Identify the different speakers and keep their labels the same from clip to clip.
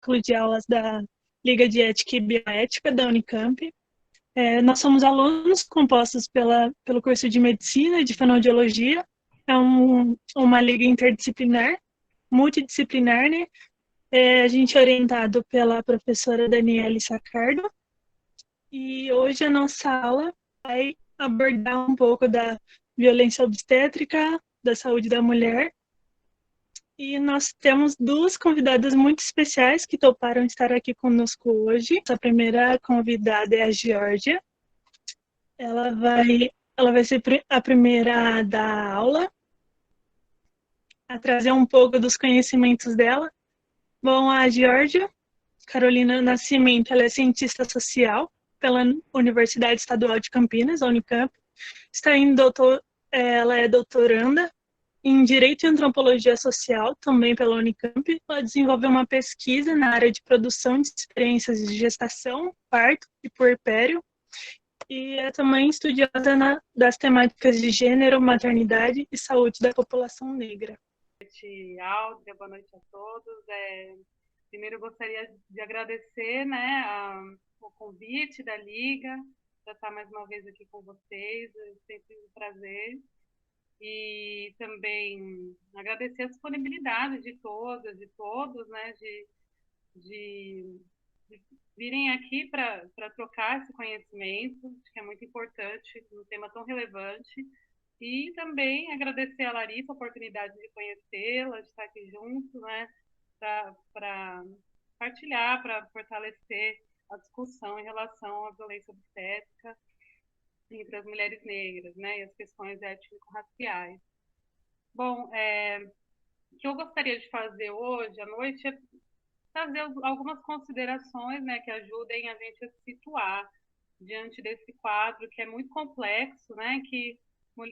Speaker 1: ciclo de aulas da Liga de Ética e Bioética da Unicamp. Nós somos alunos compostos pelo curso de Medicina e de Fonoaudiologia. É uma liga interdisciplinar, multidisciplinar, né? A gente é orientado pela professora Daniele Sacardo. E hoje a nossa aula vai abordar um pouco da violência obstétrica, da saúde da mulher. E nós temos duas convidadas muito especiais que toparam estar aqui conosco hoje. A primeira convidada é a Georgia. Ela vai ser a primeira da aula, a trazer um pouco dos conhecimentos dela. Bom, a Georgia Carolina Nascimento, ela é cientista social pela Universidade Estadual de Campinas, a Unicamp. Ela é doutoranda em Direito e Antropologia Social, também pela Unicamp. Ela desenvolveu uma pesquisa na área de produção de experiências de gestação, parto e puerpério, e é também estudiosa das temáticas de gênero, maternidade e saúde da população negra.
Speaker 2: Áudia, boa noite a todos. Primeiro eu gostaria de agradecer, né, o convite da Liga para estar mais uma vez aqui com vocês, é sempre um prazer. E também agradecer a disponibilidade de todas, de todos, né, de virem aqui para trocar esse conhecimento, acho que é muito importante, um tema tão relevante. E também agradecer a Larissa a oportunidade de conhecê-la, de estar aqui junto, né, para partilhar, para fortalecer a discussão em relação à violência obstétrica entre as mulheres negras, né, e as questões étnico-raciais. Bom, o que eu gostaria de fazer hoje à noite é trazer algumas considerações, né, que ajudem a gente a se situar diante desse quadro que é muito complexo, né, que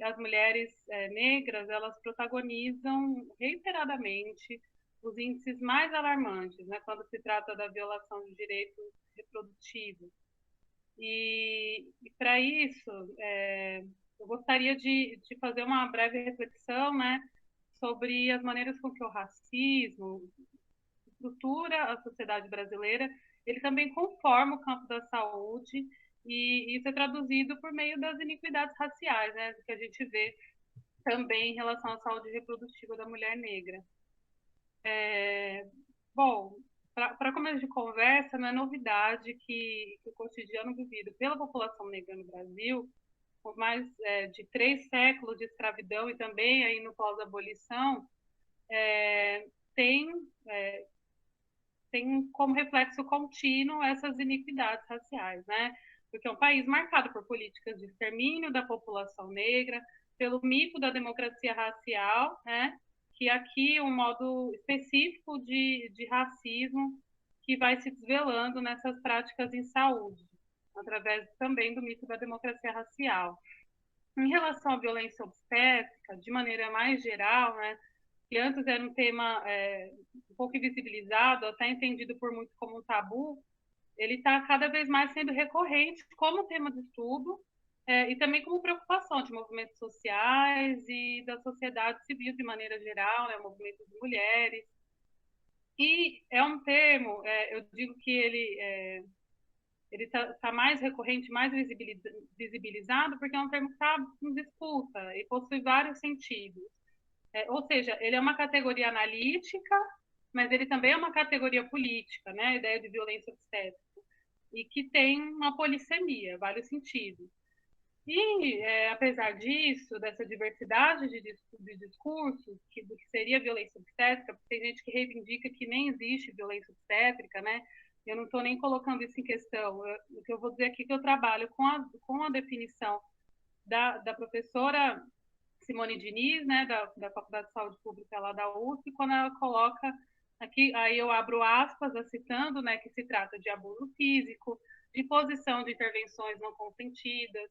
Speaker 2: as mulheres negras, elas protagonizam reiteradamente os índices mais alarmantes, né, quando se trata da violação de direitos reprodutivos. E para isso, eu gostaria de fazer uma breve reflexão, né, sobre as maneiras com que o racismo estrutura a sociedade brasileira, ele também conforma o campo da saúde, e isso é traduzido por meio das iniquidades raciais, né, que a gente vê também em relação à saúde reprodutiva da mulher negra. Bom, para começo de conversa, não é novidade que o cotidiano vivido pela população negra no Brasil, por mais de 3 séculos de escravidão e também aí no pós-abolição, tem como reflexo contínuo essas iniquidades raciais, né? Porque é um país marcado por políticas de extermínio da população negra, pelo mito da democracia racial, né? Que aqui é um modo específico de racismo que vai se desvelando nessas práticas em saúde, através também do mito da democracia racial. Em relação à violência obstétrica, de maneira mais geral, né, que antes era um tema um pouco invisibilizado, até entendido por muitos como um tabu, ele está cada vez mais sendo recorrente como tema de estudo e também como preocupação de movimentos sociais e da sociedade civil de maneira geral, né, movimentos de mulheres. E é um termo, eu digo que ele tá mais recorrente, mais visibilizado, porque é um termo que está em disputa e possui vários sentidos. Ou seja, ele é uma categoria analítica, mas ele também é uma categoria política, né? A ideia de violência obstétrica, e que tem uma polissemia, vários sentidos. E, apesar disso, dessa diversidade de discursos, do que seria violência obstétrica, porque tem gente que reivindica que nem existe violência obstétrica, né? Eu não estou nem colocando isso em questão. O que eu vou dizer aqui é que eu trabalho com a definição da professora Simone Diniz, né, da Faculdade de Saúde Pública lá da USP, quando ela coloca aqui, aí eu abro aspas, citando, né, que se trata de abuso físico, de imposição de intervenções não consentidas,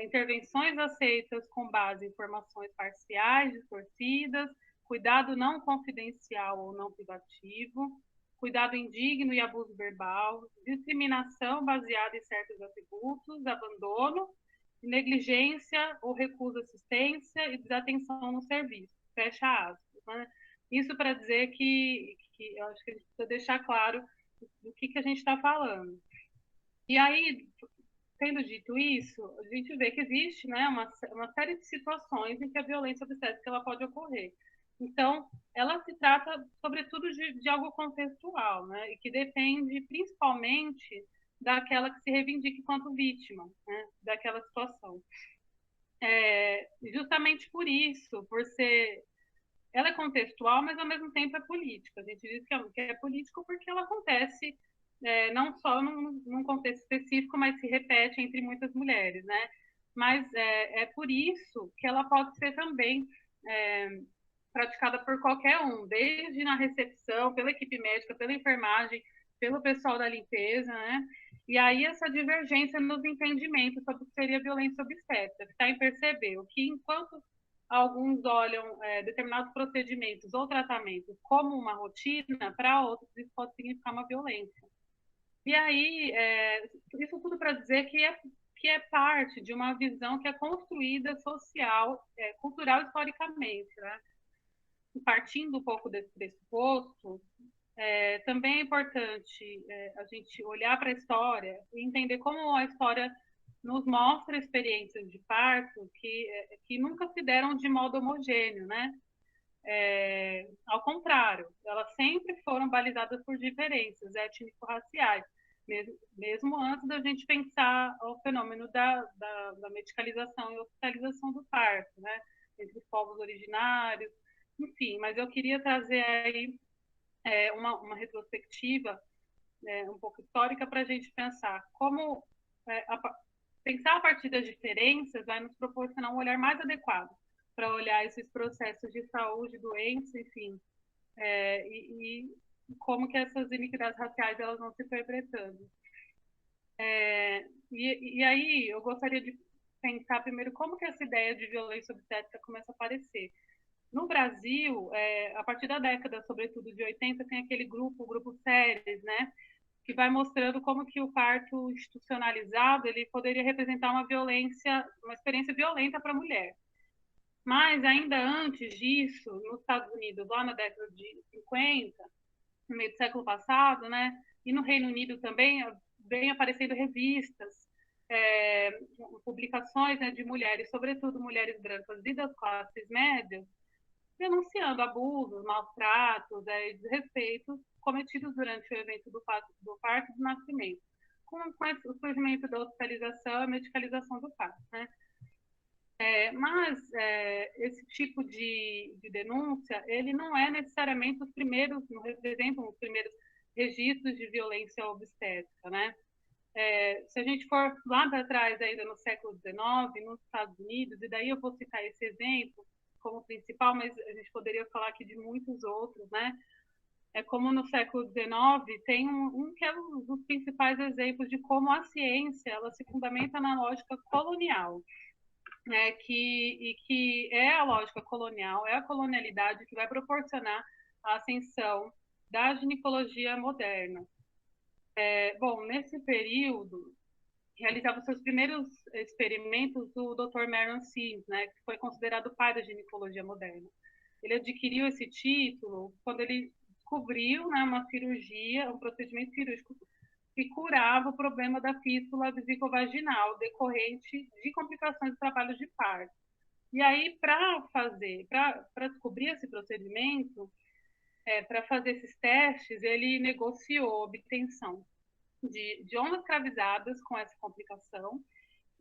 Speaker 2: intervenções aceitas com base em informações parciais, distorcidas, cuidado não confidencial ou não privativo, cuidado indigno e abuso verbal, discriminação baseada em certos atributos, abandono, negligência ou recusa assistência e desatenção no serviço. Fecha aspas. Né? Isso para dizer que que eu acho que a gente precisa deixar claro do que a gente está falando. E aí, tendo dito isso, a gente vê que existe, né, uma série de situações em que a violência obstétrica ela pode ocorrer. Então, ela se trata, sobretudo, de algo contextual, né, e que depende principalmente daquela que se reivindica enquanto vítima, né, daquela situação. Justamente por isso, por ser... Ela é contextual, mas ao mesmo tempo é política. A gente diz que é político porque ela acontece não só num contexto específico, mas se repete entre muitas mulheres, né? Mas é por isso que ela pode ser também praticada por qualquer um, desde na recepção, pela equipe médica, pela enfermagem, pelo pessoal da limpeza, né? E aí essa divergência nos entendimentos sobre o que seria violência obstétrica, que está em perceber o que, enquanto alguns olham determinados procedimentos ou tratamentos como uma rotina, para outros isso pode significar uma violência. E aí, isso tudo para dizer que é parte de uma visão que é construída social, cultural, historicamente, né? Partindo um pouco desse pressuposto, também é importante a gente olhar para a história e entender como a história nos mostra experiências de parto que nunca se deram de modo homogêneo, né? Ao contrário, elas sempre foram balizadas por diferenças étnico-raciais, mesmo antes da gente pensar o fenômeno da medicalização e hospitalização do parto, né? Entre os povos originários, enfim. Mas eu queria trazer aí uma retrospectiva um pouco histórica para a gente pensar como pensar a partir das diferenças vai nos proporcionar um olhar mais adequado para olhar esses processos de saúde, doença, enfim, e como que essas iniquidades raciais elas vão se perpetrando. E aí eu gostaria de pensar primeiro como que essa ideia de violência obstétrica começa a aparecer. No Brasil, a partir da década, sobretudo de 80, tem aquele grupo, o Grupo Séries, né, que vai mostrando como que o parto institucionalizado ele poderia representar uma violência, uma experiência violenta para a mulher. Mas ainda antes disso, nos Estados Unidos, lá na década de 50, no meio do século passado, né, e no Reino Unido também, vem aparecendo revistas, publicações, né, de mulheres, sobretudo mulheres brancas e das classes médias, denunciando abusos, maus tratos e desrespeitos cometidos durante o evento do parto e do nascimento, com o surgimento da hospitalização e medicalização do parto, né? Mas esse tipo de denúncia, ele não é necessariamente os primeiros, não representam os primeiros registros de violência obstétrica, né? Se a gente for lá para trás, ainda no século XIX, nos Estados Unidos, e daí eu vou citar esse exemplo como principal, mas a gente poderia falar aqui de muitos outros, né? Como no século XIX, tem que é um dos principais exemplos de como a ciência ela se fundamenta na lógica colonial, né? Que é a lógica colonial, é a colonialidade que vai proporcionar a ascensão da ginecologia moderna. Bom, nesse período, realizava seus primeiros experimentos o Dr. Marion Sims, né, que foi considerado o pai da ginecologia moderna. Ele adquiriu esse título quando ele descobriu, né, uma cirurgia, um procedimento cirúrgico que curava o problema da fístula vesicovaginal decorrente de complicações do trabalho de parto. E aí, para descobrir esse procedimento, para fazer esses testes, ele negociou a obtenção de ondas escravizadas com essa complicação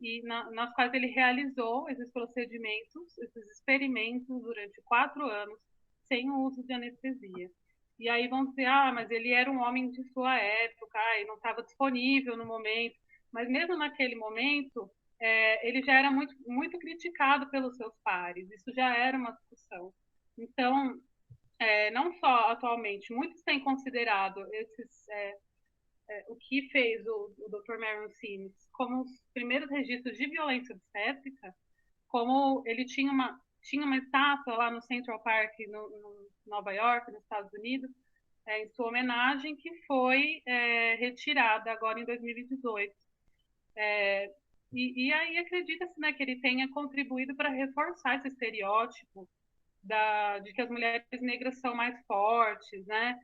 Speaker 2: e nas quais ele realizou esses procedimentos, esses experimentos durante 4 anos sem o uso de anestesia. E aí vão dizer, mas ele era um homem de sua época, e não estava disponível no momento. Mas mesmo naquele momento, ele já era muito, muito criticado pelos seus pares. Isso já era uma discussão. Então, não só atualmente, muitos têm considerado o que fez o Dr. Marion Sims como os primeiros registros de violência obstétrica, como ele tinha uma estátua lá no Central Park, no Nova York, nos Estados Unidos, em sua homenagem, que foi retirada agora em 2018. E aí acredita-se, né, que ele tenha contribuído para reforçar esse estereótipo de que as mulheres negras são mais fortes, né?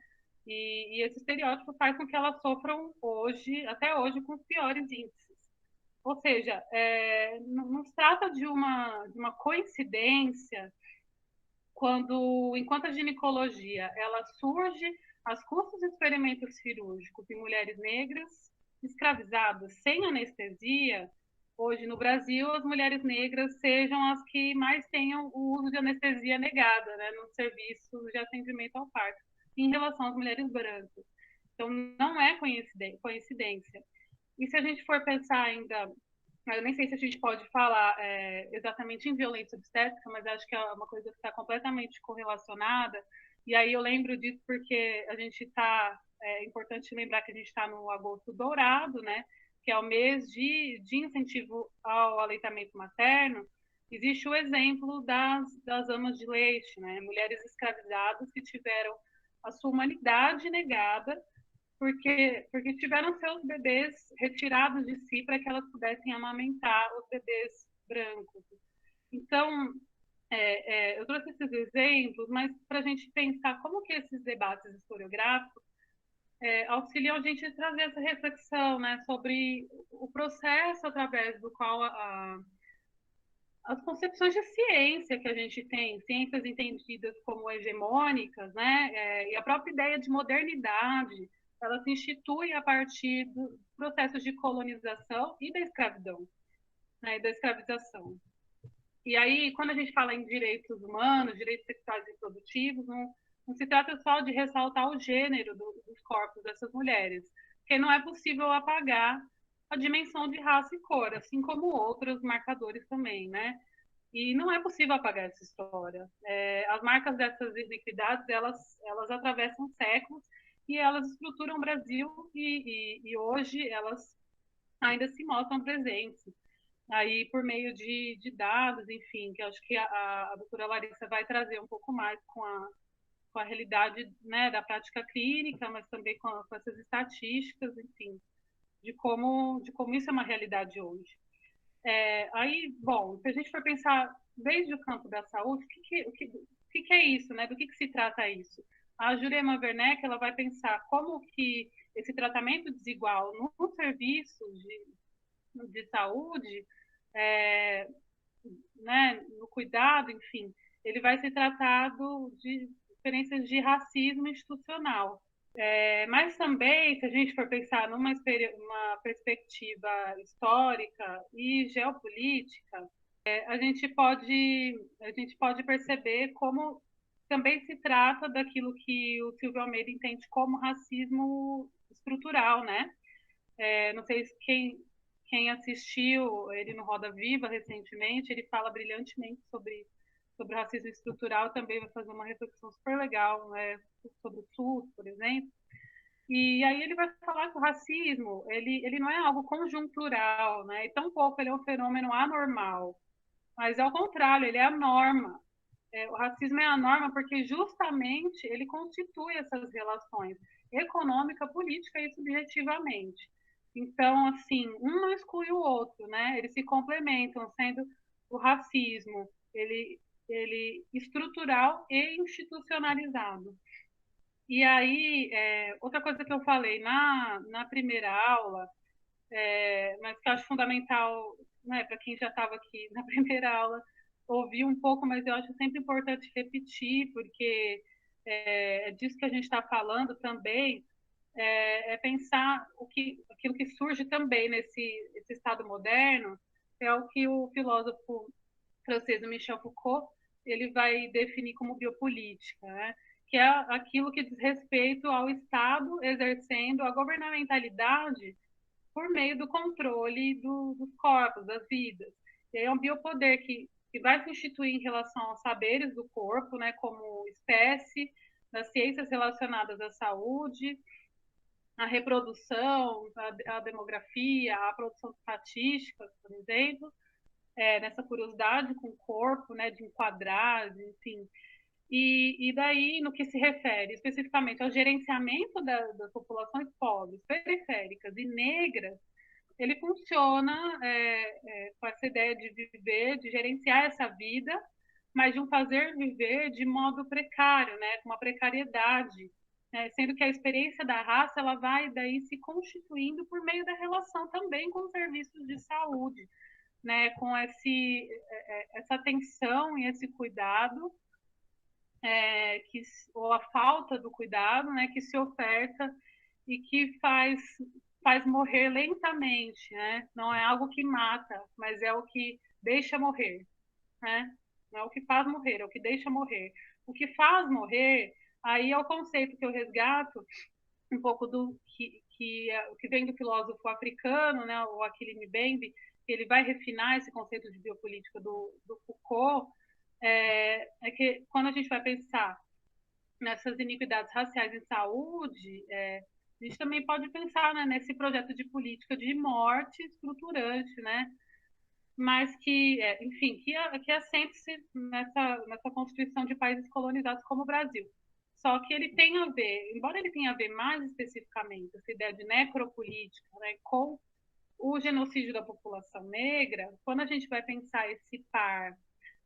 Speaker 2: E esse estereótipo faz com que elas sofram hoje, até hoje, com os piores índices. Ou seja, não se trata de uma coincidência quando, enquanto a ginecologia ela surge às custas de experimentos cirúrgicos em mulheres negras escravizadas sem anestesia, hoje no Brasil as mulheres negras sejam as que mais tenham o uso de anestesia negada, né, no serviço de atendimento ao parto, em relação às mulheres brancas. Então, não é coincidência. E se a gente for pensar ainda, eu nem sei se a gente pode falar exatamente em violência obstétrica, mas acho que é uma coisa que está completamente correlacionada. E aí eu lembro disso porque a gente está, é importante lembrar que a gente está no agosto dourado, né? Que é o mês de incentivo ao aleitamento materno. Existe o exemplo das amas de leite, né? Mulheres escravizadas que tiveram a sua humanidade negada porque tiveram seus bebês retirados de si para que elas pudessem amamentar os bebês brancos. Então, eu trouxe esses exemplos, mas para a gente pensar como que esses debates historiográficos auxiliam a gente a trazer essa reflexão, né, sobre o processo através do qual as concepções de ciência que a gente tem, ciências entendidas como hegemônicas, né, e a própria ideia de modernidade, ela se institui a partir dos processos de colonização e da escravidão, né, e da escravização. E aí, quando a gente fala em direitos humanos, direitos sexuais e reprodutivos, não se trata só de ressaltar o gênero dos corpos dessas mulheres, porque não é possível apagar a dimensão de raça e cor, assim como outros marcadores também, né? E não é possível apagar essa história. As marcas dessas iniquidades, elas atravessam séculos e elas estruturam o Brasil e hoje elas ainda se mostram presentes. Aí, por meio de dados, enfim, que eu acho que a doutora Larissa vai trazer um pouco mais com a realidade, né, da prática clínica, mas também com essas estatísticas, enfim, de como isso é uma realidade hoje. Aí, bom, se a gente for pensar desde o campo da saúde, o que é isso, né? Do que se trata isso? A Jurema Werneck, ela vai pensar como que esse tratamento desigual no serviço de saúde, né, no cuidado, enfim, ele vai ser tratado de diferenças de racismo institucional. Mas também, se a gente for pensar numa uma perspectiva histórica e geopolítica, a gente pode perceber como também se trata daquilo que o Silvio Almeida entende como racismo estrutural, né? Não sei se quem assistiu ele no Roda Viva recentemente, ele fala brilhantemente sobre o racismo estrutural, também vai fazer uma reflexão super legal, né, sobre o SUS, por exemplo. E aí ele vai falar que o racismo, ele não é algo conjuntural, né? E tampouco ele é um fenômeno anormal, mas ao contrário, ele é a norma. O racismo é a norma porque justamente ele constitui essas relações econômica, política e subjetivamente. Então, assim, um não exclui o outro, né? Eles se complementam, sendo o racismo ele estrutural e institucionalizado. E aí, outra coisa que eu falei na primeira aula, mas que eu acho fundamental, né, para quem já estava aqui na primeira aula, ouvir um pouco, mas eu acho sempre importante repetir, porque é disso que a gente está falando também, pensar aquilo que surge também esse Estado moderno, é o que o filósofo francês Michel Foucault ele vai definir como biopolítica, né? Que é aquilo que diz respeito ao Estado exercendo a governamentalidade por meio do controle dos corpos, das vidas. E aí é um biopoder que vai se instituir em relação aos saberes do corpo, né, como espécie, das ciências relacionadas à saúde, à reprodução, à demografia, à produção de estatísticas, por exemplo, nessa curiosidade com o corpo, né, de enquadrar, enfim. E daí, no que se refere especificamente ao gerenciamento das populações pobres, periféricas e negras, ele funciona com essa ideia de viver, de gerenciar essa vida, mas de um fazer viver de modo precário, né, com uma precariedade. né? Sendo que a experiência da raça ela vai daí se constituindo por meio da relação também com os serviços de saúde, né? Com essa atenção e esse cuidado, ou a falta do cuidado, né? Que se oferta e que faz morrer lentamente, né? Não é algo que mata, mas é o que deixa morrer, né? Não é o que faz morrer, é o que deixa morrer. O que faz morrer, aí é o conceito que eu resgato um pouco do que vem do filósofo africano, né, o Achille Mbembe, que ele vai refinar esse conceito de biopolítica do Foucault, que quando a gente vai pensar nessas iniquidades raciais em saúde, a gente também pode pensar, né, nesse projeto de política de morte estruturante, né, mas enfim, que assente-se nessa constituição de países colonizados como o Brasil. Só que ele tem a ver, embora ele tenha a ver mais especificamente essa ideia de necropolítica, né, com o genocídio da população negra, quando a gente vai pensar esse par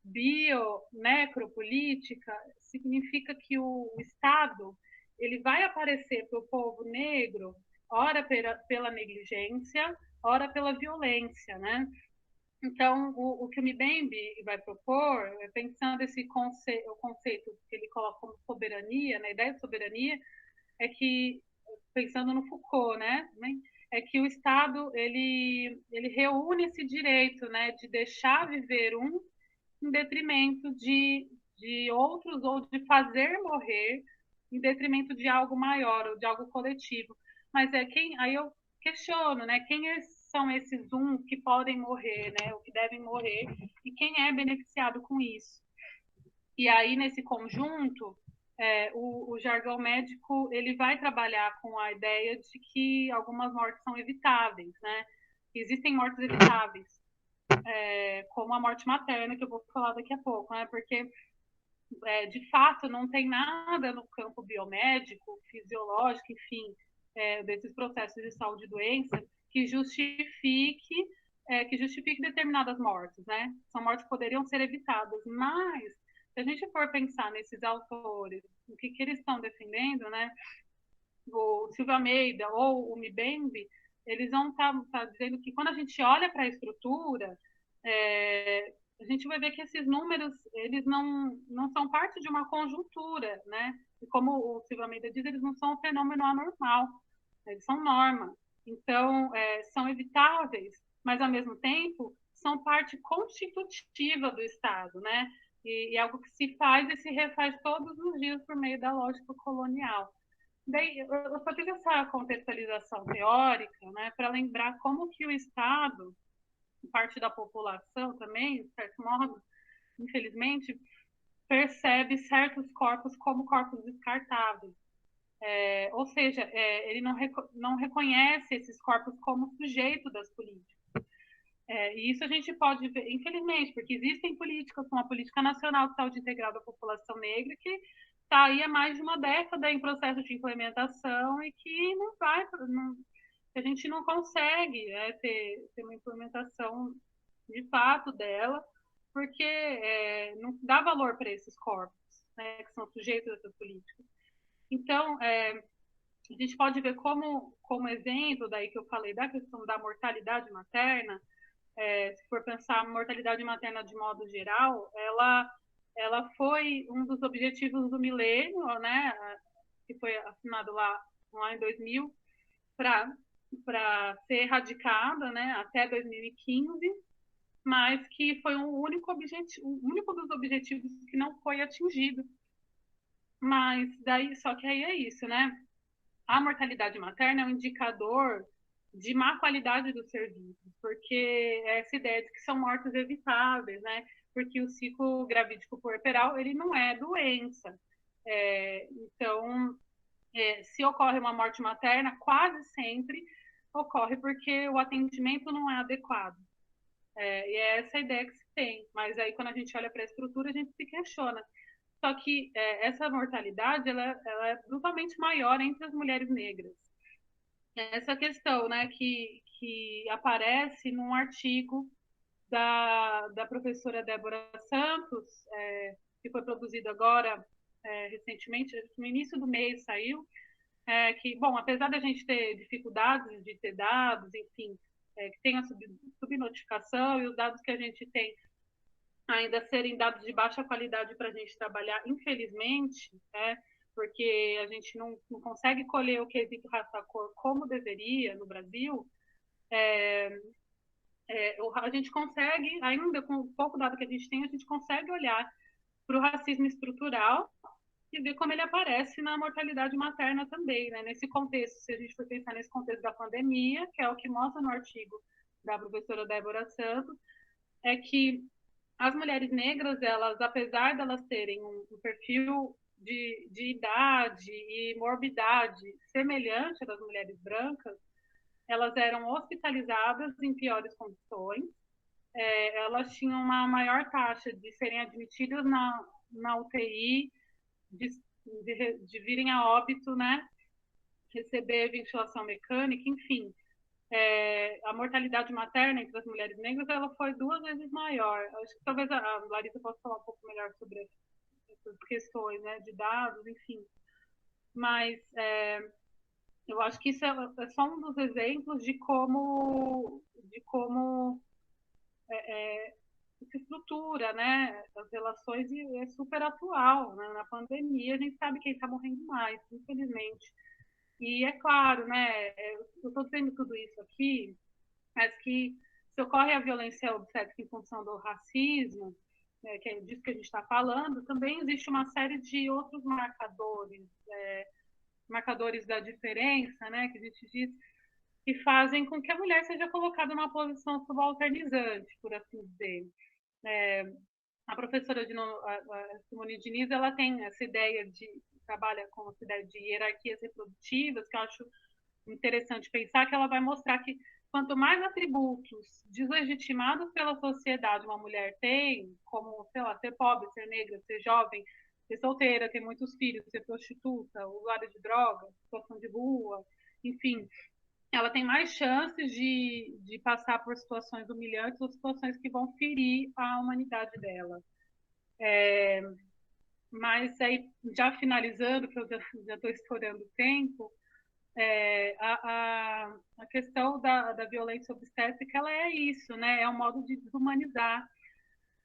Speaker 2: bio-necropolítica, significa que o Estado ele vai aparecer para o povo negro, ora pela negligência, ora pela violência, né? Então, o que o Mbembe vai propor, pensando o conceito que ele coloca como soberania, na ideia de soberania, é que, pensando no Foucault, né, é que o Estado ele reúne esse direito, né, de deixar viver um em detrimento de outros ou de fazer morrer em detrimento de algo maior ou de algo coletivo. Mas aí eu questiono, né, são esses que podem morrer, né, ou que devem morrer, e quem é beneficiado com isso. E aí, nesse conjunto, o jargão médico ele vai trabalhar com a ideia de que algumas mortes são evitáveis, né? Existem mortes evitáveis, como a morte materna, que eu vou falar daqui a pouco, né? Porque, de fato, não tem nada no campo biomédico, fisiológico, enfim, desses processos de saúde e doença que justifique determinadas mortes, né? São mortes que poderiam ser evitadas, mas se a gente for pensar nesses autores, o que eles estão defendendo, né? O Silvio Almeida ou o Mbembe, eles vão estar dizendo que quando a gente olha para a estrutura, a gente vai ver que esses números eles não são parte de uma conjuntura, né? E como o Silvio Almeida diz, eles não são um fenômeno anormal, eles são norma. Então, são evitáveis, mas ao mesmo tempo são parte constitutiva do Estado, né? E algo que se faz e se refaz todos os dias por meio da lógica colonial. Daí, eu só fiz essa contextualização teórica, né, para lembrar como que o Estado, parte da população também, de certo modo, infelizmente, percebe certos corpos como corpos descartáveis. Ou seja, ele não reconhece esses corpos como sujeito das políticas. E isso a gente pode ver, infelizmente, porque existem políticas, como a Política Nacional de Saúde Integral da População Negra, que está aí há mais de uma década em processo de implementação e que a gente não consegue ter uma implementação de fato dela, porque não dá valor para esses corpos, né, que são sujeitos dessas políticas. Então, a gente pode ver como exemplo, daí que eu falei da questão da mortalidade materna, se for pensar a mortalidade materna de modo geral, ela foi um dos objetivos do milênio, né, que foi assinado lá em 2000, para ser erradicada, né, até 2015, mas que foi um único dos objetivos que não foi atingido. Mas daí, só que aí é isso, né? A mortalidade materna é um indicador de má qualidade dos serviços, porque essa ideia de que são mortes evitáveis, né? Porque o ciclo gravídico puerperal, ele não é doença. Então, se ocorre uma morte materna, quase sempre ocorre porque o atendimento não é adequado. E é essa a ideia que se tem. Mas aí, quando a gente olha para a estrutura, a gente se questiona. Só que essa mortalidade ela é brutalmente maior entre as mulheres negras. Essa questão, né, que aparece num artigo da professora Débora Santos, que foi produzido agora recentemente, no início do mês saiu, que, bom, apesar da gente ter dificuldades de ter dados, enfim, que tem a subnotificação e os dados que a gente tem ainda serem dados de baixa qualidade para a gente trabalhar, infelizmente, porque a gente não consegue colher o quesito raça-cor como deveria no Brasil, a gente consegue, ainda com o pouco dado que a gente consegue olhar para o racismo estrutural e ver como ele aparece na mortalidade materna também, né? Nesse contexto, se a gente for pensar nesse contexto da pandemia, que é o que mostra no artigo da professora Débora Santos, é que as mulheres negras, elas, apesar de elas terem um perfil de idade e morbidade semelhante às das mulheres brancas, elas eram hospitalizadas em piores condições, elas tinham uma maior taxa de serem admitidas na UTI, de virem a óbito, né, receber ventilação mecânica, enfim. A mortalidade materna entre as mulheres negras ela foi 2 vezes maior. Acho que talvez a Larissa possa falar um pouco melhor sobre essas questões, né, de dados, enfim. Mas eu acho que isso é só um dos exemplos de como se estrutura, né, as relações, e é super atual, né? Na pandemia a gente sabe quem está morrendo mais, infelizmente. E é claro, né, eu estou dizendo tudo isso aqui, mas que se ocorre a violência obstétrica em função do racismo, que é disso que a gente está falando, também existe uma série de outros marcadores da diferença, né, que a gente diz, que fazem com que a mulher seja colocada numa posição subalternizante, por assim dizer. A professora Simone Diniz, ela tem essa ideia trabalha com essa ideia de hierarquias reprodutivas, que eu acho interessante pensar, que ela vai mostrar que quanto mais atributos deslegitimados pela sociedade uma mulher tem, como, sei lá, ser pobre, ser negra, ser jovem, ser solteira, ter muitos filhos, ser prostituta, usuária de drogas, situação de rua, enfim, ela tem mais chances de passar por situações humilhantes ou situações que vão ferir a humanidade dela. Mas aí, já finalizando, que eu já estou estourando o tempo, a questão da violência obstétrica, ela é isso, né? É um modo de desumanizar.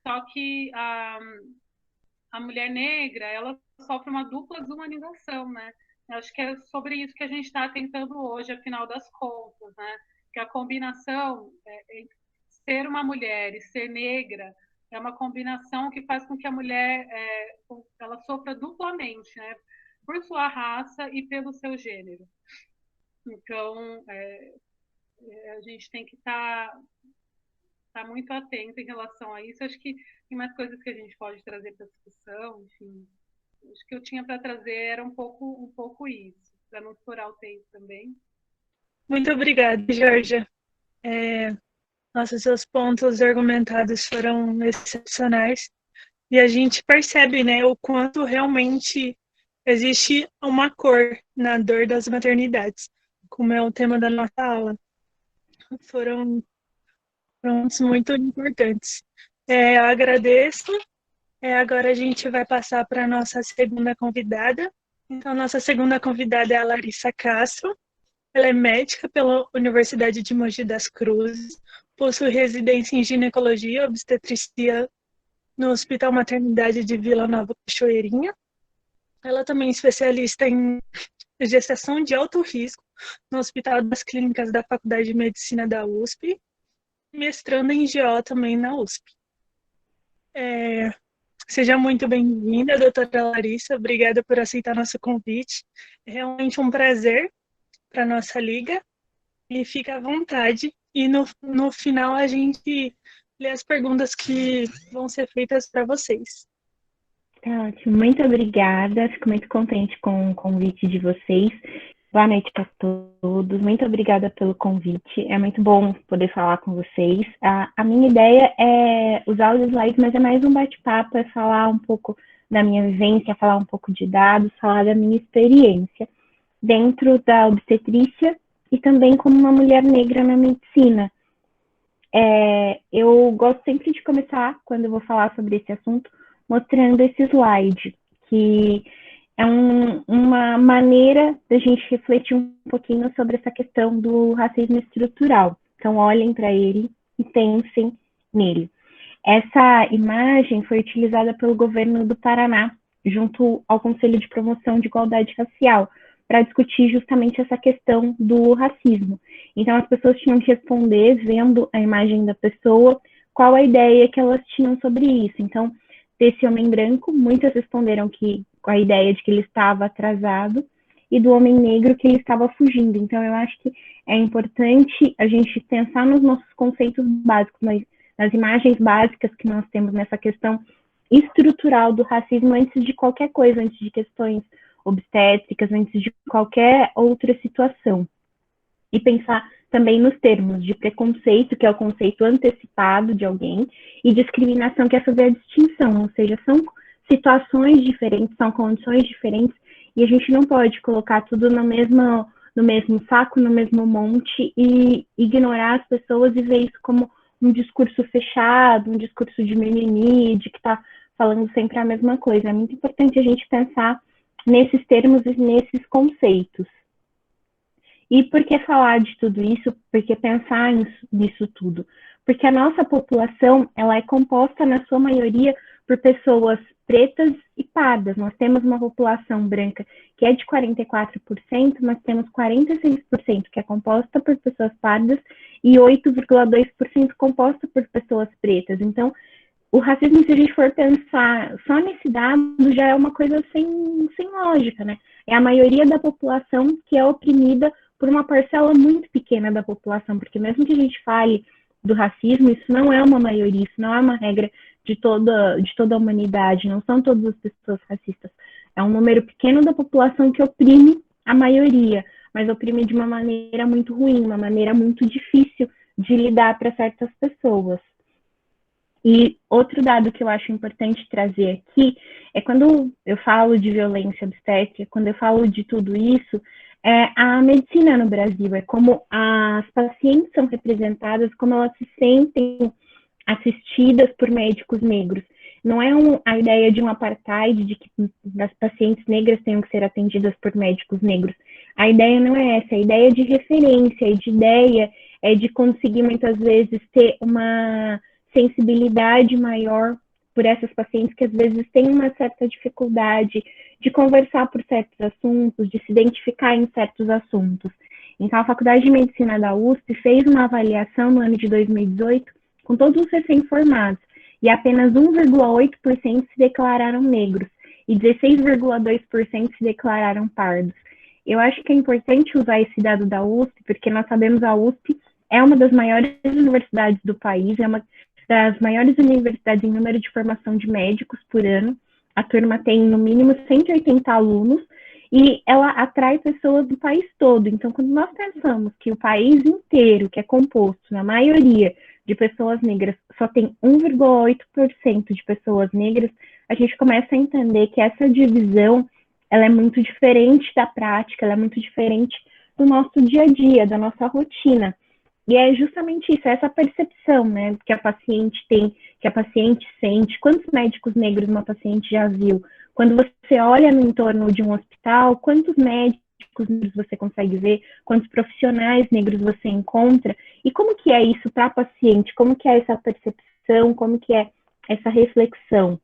Speaker 2: Só que a mulher negra, ela sofre uma dupla desumanização, né? Eu acho que é sobre isso que a gente está tentando hoje, afinal das contas, né? Que a combinação entre ser uma mulher e ser negra é uma combinação que faz com que a mulher ela sofra duplamente, né? Por sua raça e pelo seu gênero. Então, a gente tem que estar muito atento em relação a isso. Acho que tem mais coisas que a gente pode trazer para a discussão, enfim. Acho que eu tinha para trazer era um pouco isso, para não estourar o tempo também.
Speaker 1: Muito obrigada, Georgia. Nossa, seus pontos argumentados foram excepcionais. E a gente percebe, né, o quanto realmente existe uma cor na dor das maternidades, como é o tema da nossa aula. Foram pontos muito importantes. Eu agradeço. Agora a gente vai passar para a nossa segunda convidada. Então, nossa segunda convidada é a Larissa Castro. Ela é médica pela Universidade de Mogi das Cruzes, possui residência em ginecologia e obstetrícia no Hospital Maternidade de Vila Nova Cachoeirinha. Ela também é especialista em gestação de alto risco no Hospital das Clínicas da Faculdade de Medicina da USP, mestrando em GO também na USP. Seja muito bem-vinda, doutora Larissa. Obrigada por aceitar nosso convite. É realmente um prazer para a nossa liga. E fica à vontade. E no final a gente lê as perguntas que vão ser feitas para vocês.
Speaker 3: Tá ótimo. Muito obrigada. Fico muito contente com o convite de vocês. Boa noite para todos. Muito obrigada pelo convite. É muito bom poder falar com vocês. A minha ideia é usar os slides, mas é mais um bate-papo, é falar um pouco da minha vivência, falar um pouco de dados, falar da minha experiência dentro da obstetrícia e também como uma mulher negra na medicina. Eu gosto sempre de começar, quando eu vou falar sobre esse assunto, mostrando esse slide, que é uma maneira da gente refletir um pouquinho sobre essa questão do racismo estrutural. Então, olhem para ele e pensem nele. Essa imagem foi utilizada pelo governo do Paraná, junto ao Conselho de Promoção de Igualdade Racial, para discutir justamente essa questão do racismo. Então, as pessoas tinham que responder, vendo a imagem da pessoa, qual a ideia que elas tinham sobre isso. Então, desse homem branco, muitas responderam que com a ideia de que ele estava atrasado, e do homem negro que ele estava fugindo. Então, eu acho que é importante a gente pensar nos nossos conceitos básicos, nas imagens básicas que nós temos nessa questão estrutural do racismo antes de qualquer coisa, antes de questões obstétricas, antes de qualquer outra situação. E pensar também nos termos de preconceito, que é o conceito antecipado de alguém, e discriminação, que é fazer a distinção, ou seja, são situações diferentes, são condições diferentes, e a gente não pode colocar tudo no mesmo saco, no mesmo monte, e ignorar as pessoas e ver isso como um discurso fechado, um discurso de mimimi, de que está falando sempre a mesma coisa. É muito importante a gente pensar nesses termos e nesses conceitos. E por que falar de tudo isso? Por que pensar nisso tudo? Porque a nossa população, ela é composta, na sua maioria, por pessoas pretas e pardas. Nós temos uma população branca que é de 44%, mas temos 46% que é composta por pessoas pardas e 8,2% composta por pessoas pretas. Então, o racismo, se a gente for pensar só nesse dado, já é uma coisa sem lógica, né? É a maioria da população que é oprimida por uma parcela muito pequena da população, porque mesmo que a gente fale do racismo, isso não é uma maioria, isso não é uma regra de toda a humanidade, não são todas as pessoas racistas. É um número pequeno da população que oprime a maioria, mas oprime de uma maneira muito ruim, uma maneira muito difícil de lidar para certas pessoas. E outro dado que eu acho importante trazer aqui é quando eu falo de violência obstétrica, quando eu falo de tudo isso, a medicina no Brasil, é como as pacientes são representadas, como elas se sentem assistidas por médicos negros. Não é a ideia de um apartheid, de que as pacientes negras tenham que ser atendidas por médicos negros. A ideia não é essa, a ideia de referência, é de conseguir muitas vezes ter uma sensibilidade maior por essas pacientes que às vezes têm uma certa dificuldade de conversar por certos assuntos, de se identificar em certos assuntos. Então, a Faculdade de Medicina da USP fez uma avaliação no ano de 2018 com todos os recém-formados, e apenas 1,8% se declararam negros e 16,2% se declararam pardos. Eu acho que é importante usar esse dado da USP, porque nós sabemos que a USP é uma das maiores universidades do país, é uma das maiores universidades em número de formação de médicos por ano. A turma tem, no mínimo, 180 alunos, e ela atrai pessoas do país todo. Então, quando nós pensamos que o país inteiro, que é composto, na maioria, de pessoas negras, só tem 1,8% de pessoas negras, a gente começa a entender que essa divisão, ela é muito diferente da prática, ela é muito diferente do nosso dia a dia, da nossa rotina. E é justamente isso, essa percepção, né, que a paciente tem, que a paciente sente. Quantos médicos negros uma paciente já viu? Quando você olha no entorno de um hospital, quantos médicos negros você consegue ver? Quantos profissionais negros você encontra? E como que é isso para a paciente? Como que é essa percepção? Como que é essa reflexão?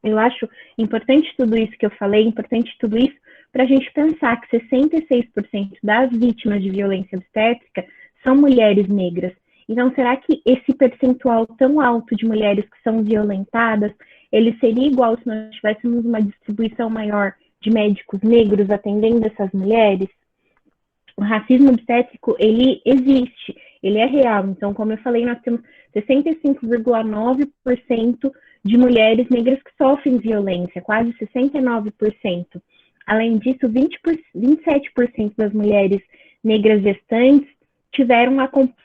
Speaker 3: Eu acho importante tudo isso que eu falei, importante tudo isso para a gente pensar que 66% das vítimas de violência obstétrica são mulheres negras. Então, será que esse percentual tão alto de mulheres que são violentadas, ele seria igual se nós tivéssemos uma distribuição maior de médicos negros atendendo essas mulheres? O racismo obstétrico, ele existe, ele é real. Então, como eu falei, nós temos 65,9% de mulheres negras que sofrem violência, quase 69%. Além disso, 27% das mulheres negras gestantes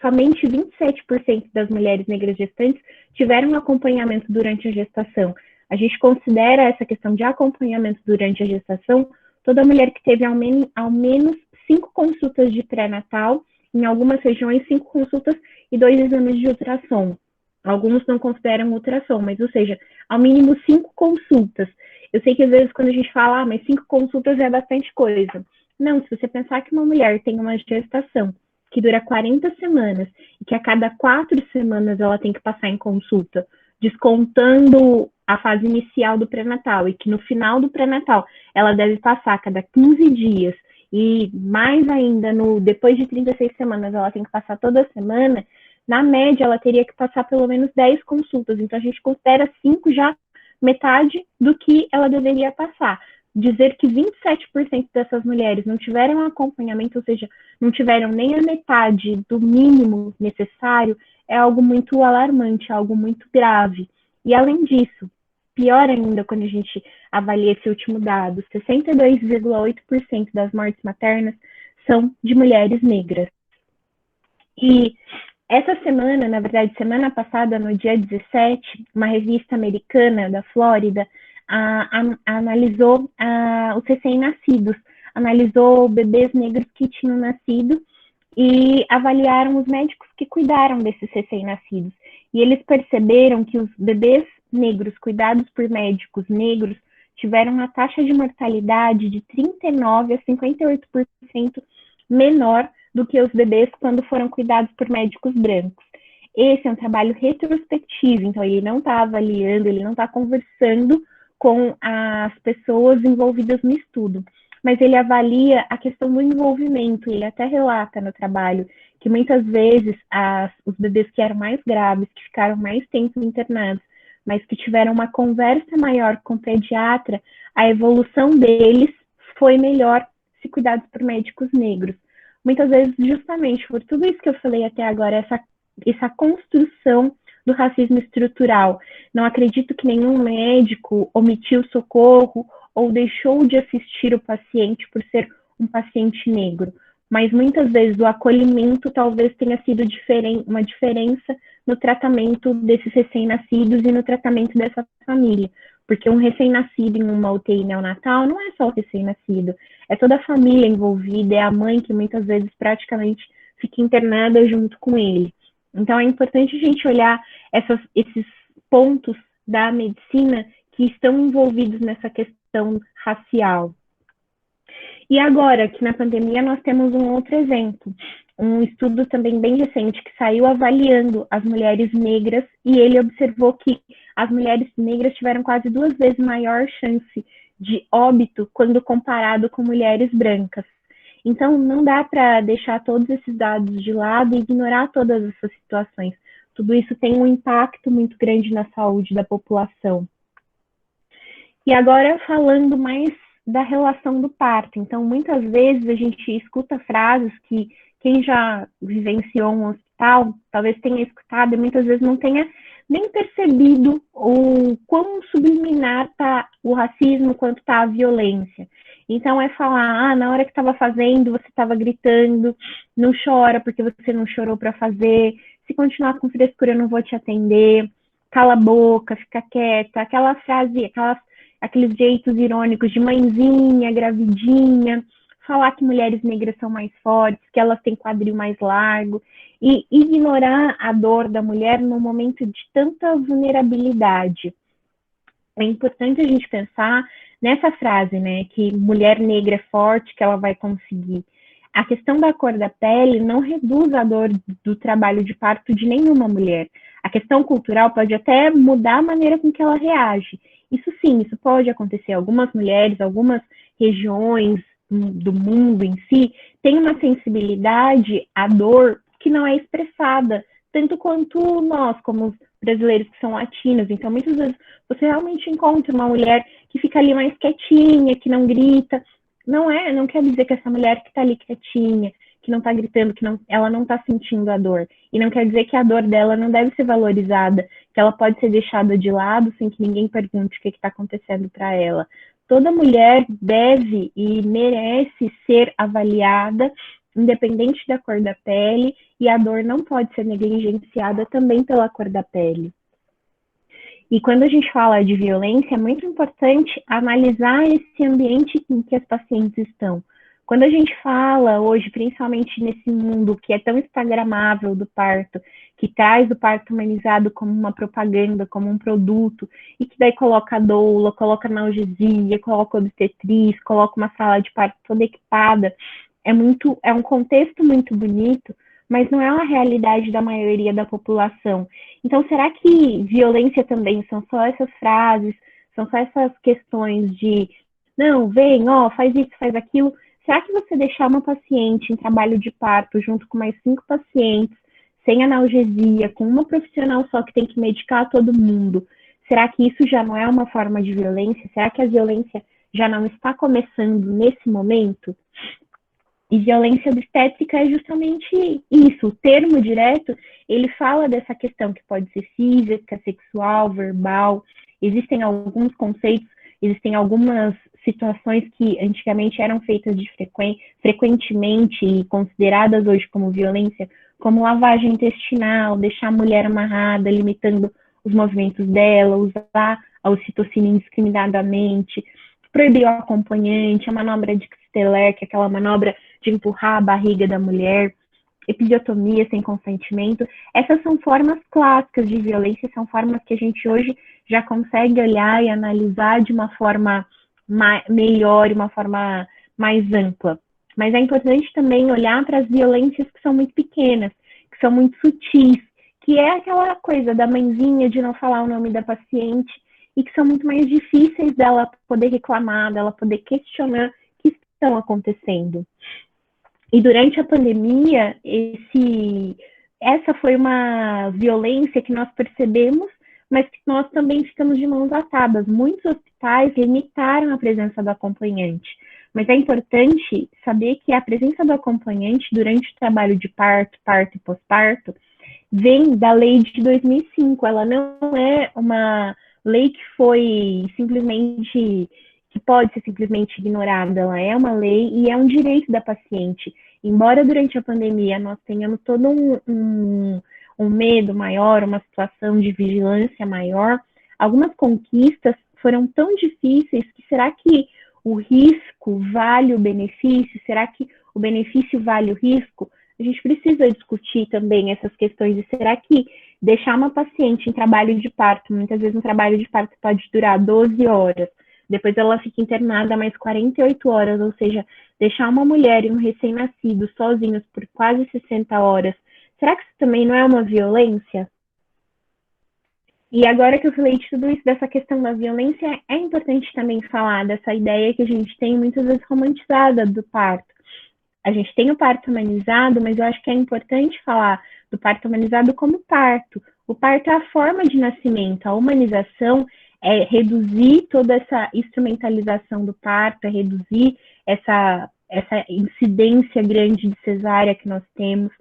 Speaker 3: somente 27% das mulheres negras gestantes tiveram acompanhamento durante a gestação. A gente considera essa questão de acompanhamento durante a gestação toda mulher que teve ao menos 5 consultas de pré-natal, em algumas regiões 5 consultas e 2 exames de ultrassom. Alguns não consideram ultrassom, mas, ou seja, ao mínimo 5 consultas. Eu sei que às vezes quando a gente fala, mas 5 consultas é bastante coisa. Não, se você pensar que uma mulher tem uma gestação que dura 40 semanas e que a cada 4 semanas ela tem que passar em consulta, descontando a fase inicial do pré-natal, e que no final do pré-natal ela deve passar a cada 15 dias, e mais ainda, depois de 36 semanas, ela tem que passar toda semana, na média ela teria que passar pelo menos 10 consultas. Então a gente considera 5 já metade do que ela deveria passar. Dizer que 27% dessas mulheres não tiveram acompanhamento, ou seja, não tiveram nem a metade do mínimo necessário, é algo muito alarmante, algo muito grave. E além disso, pior ainda quando a gente avalia esse último dado, 62,8% das mortes maternas são de mulheres negras. E essa semana, na verdade, semana passada, no dia 17, uma revista americana da Flórida analisou os recém-nascidos, analisou bebês negros que tinham nascido e avaliaram os médicos que cuidaram desses recém-nascidos. E eles perceberam que os bebês negros cuidados por médicos negros tiveram uma taxa de mortalidade de 39% a 58% menor do que os bebês quando foram cuidados por médicos brancos. Esse é um trabalho retrospectivo, então ele não está avaliando, ele não está conversando com as pessoas envolvidas no estudo, mas ele avalia a questão do envolvimento. Ele até relata no trabalho que muitas vezes os bebês que eram mais graves, que ficaram mais tempo internados, mas que tiveram uma conversa maior com o pediatra, a evolução deles foi melhor se cuidados por médicos negros. Muitas vezes, justamente por tudo isso que eu falei até agora, essa construção do racismo estrutural. Não acredito que nenhum médico omitiu socorro ou deixou de assistir o paciente por ser um paciente negro, mas muitas vezes o acolhimento talvez tenha sido uma diferença no tratamento desses recém-nascidos e no tratamento dessa família, porque um recém-nascido em uma UTI neonatal não é só o recém-nascido, é toda a família envolvida, é a mãe que muitas vezes praticamente fica internada junto com ele. Então é importante a gente olhar esses pontos da medicina que estão envolvidos nessa questão racial. E agora, que na pandemia nós temos um outro exemplo, um estudo também bem recente que saiu avaliando as mulheres negras, e ele observou que as mulheres negras tiveram quase 2 vezes maior chance de óbito quando comparado com mulheres brancas. Então, não dá para deixar todos esses dados de lado e ignorar todas essas situações. Tudo isso tem um impacto muito grande na saúde da população. E agora, falando mais da relação do parto. Então, muitas vezes a gente escuta frases que quem já vivenciou um hospital talvez tenha escutado e muitas vezes não tenha nem percebido o quão subliminar está o racismo quanto está a violência. Então, é falar, na hora que estava fazendo, você estava gritando, não chora porque você não chorou para fazer, se continuar com frescura, eu não vou te atender, cala a boca, fica quieta, aquela frase, aqueles jeitos irônicos de mãezinha, gravidinha, falar que mulheres negras são mais fortes, que elas têm quadril mais largo, e ignorar a dor da mulher num momento de tanta vulnerabilidade. É importante a gente pensar nessa frase, né, que mulher negra é forte, que ela vai conseguir. A questão da cor da pele não reduz a dor do trabalho de parto de nenhuma mulher. A questão cultural pode até mudar a maneira com que ela reage. Isso sim, isso pode acontecer. Algumas mulheres, algumas regiões do mundo em si, têm uma sensibilidade à dor que não é expressada, tanto quanto nós, como brasileiros que são latinos. Então, muitas vezes, você realmente encontra uma mulher que fica ali mais quietinha, que não grita. Não quer dizer que essa mulher que está ali quietinha, que não está gritando, ela não está sentindo a dor. E não quer dizer que a dor dela não deve ser valorizada, que ela pode ser deixada de lado sem que ninguém pergunte o que está acontecendo para ela. Toda mulher deve e merece ser avaliada, independente da cor da pele, e a dor não pode ser negligenciada também pela cor da pele. E quando a gente fala de violência, é muito importante analisar esse ambiente em que as pacientes estão. Quando a gente fala hoje, principalmente nesse mundo que é tão instagramável do parto, que traz o parto humanizado como uma propaganda, como um produto, e que daí coloca a doula, coloca analgesia, coloca obstetriz, coloca uma sala de parto toda equipada, é um contexto muito bonito, mas não é uma realidade da maioria da população. Então, será que violência também são só essas frases, são só essas questões de não, vem, ó, faz isso, faz aquilo? Será que você deixar uma paciente em trabalho de parto junto com mais 5 pacientes, sem analgesia, com uma profissional só que tem que medicar todo mundo, será que isso já não é uma forma de violência? Será que a violência já não está começando nesse momento? E violência obstétrica é justamente isso. O termo direto, ele fala dessa questão que pode ser física, sexual, verbal. Existem alguns conceitos, existem algumas situações que antigamente eram feitas de frequentemente e consideradas hoje como violência, como lavagem intestinal, deixar a mulher amarrada, limitando os movimentos dela, usar a ocitocina indiscriminadamente, proibir o acompanhante, a manobra de Ksteller, que é aquela manobra de empurrar a barriga da mulher, episiotomia sem consentimento. Essas são formas clássicas de violência, são formas que a gente hoje já consegue olhar e analisar de uma forma melhor, uma forma mais ampla. Mas é importante também olhar para as violências que são muito pequenas, que são muito sutis, que é aquela coisa da mãezinha de não falar o nome da paciente e que são muito mais difíceis dela poder reclamar, dela poder questionar que estão acontecendo. E durante a pandemia, essa foi uma violência que nós percebemos, mas que nós também ficamos de mãos atadas. Muitos hospitais limitaram a presença do acompanhante. Mas é importante saber que a presença do acompanhante durante o trabalho de parto, parto e pós-parto vem da lei de 2005. Ela não é uma lei que foi simplesmente, que pode ser simplesmente ignorada. Ela é uma lei e é um direito da paciente. Embora durante a pandemia nós tenhamos todo um medo maior, uma situação de vigilância maior, algumas conquistas foram tão difíceis que será que o risco vale o benefício? Será que o benefício vale o risco? A gente precisa discutir também essas questões. E será que deixar uma paciente em trabalho de parto, muitas vezes um trabalho de parto pode durar 12 horas, depois ela fica internada mais 48 horas, ou seja, deixar uma mulher e um recém-nascido sozinhos por quase 60 horas, será que isso também não é uma violência? E agora que eu falei de tudo isso, dessa questão da violência, é importante também falar dessa ideia que a gente tem muitas vezes romantizada do parto. A gente tem o parto humanizado, mas eu acho que é importante falar do parto humanizado como parto. O parto é a forma de nascimento, a humanização é reduzir toda essa instrumentalização do parto, é reduzir essa incidência grande de cesárea que nós temos,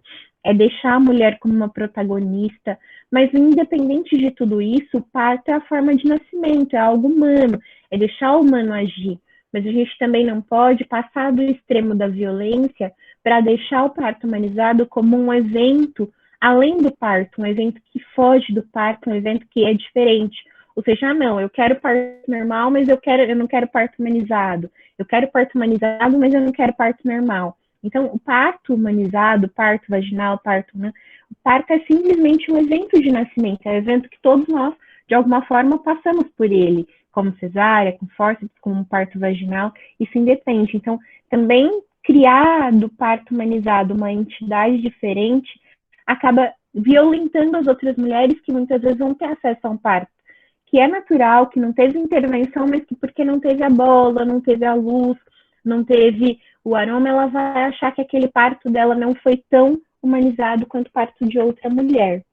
Speaker 3: é deixar a mulher como uma protagonista, mas independente de tudo isso, o parto é a forma de nascimento, é algo humano, é deixar o humano agir. Mas a gente também não pode passar do extremo da violência para deixar o parto humanizado como um evento além do parto, um evento que foge do parto, um evento que é diferente. Ou seja, não, eu quero parto normal, mas eu não quero parto humanizado. Eu quero parto humanizado, mas eu não quero parto normal. Então, o parto humanizado, parto vaginal, o parto é simplesmente um evento de nascimento, é um evento que todos nós, de alguma forma, passamos por ele, como cesárea, com fórceps, com um parto vaginal, isso independe. Então, também criar do parto humanizado uma entidade diferente acaba violentando as outras mulheres que muitas vezes vão ter acesso a um parto que é natural, que não teve intervenção, mas que porque não teve a bola, não teve a luz, não teve o aroma, ela vai achar que aquele parto dela não foi tão humanizado quanto o parto de outra mulher.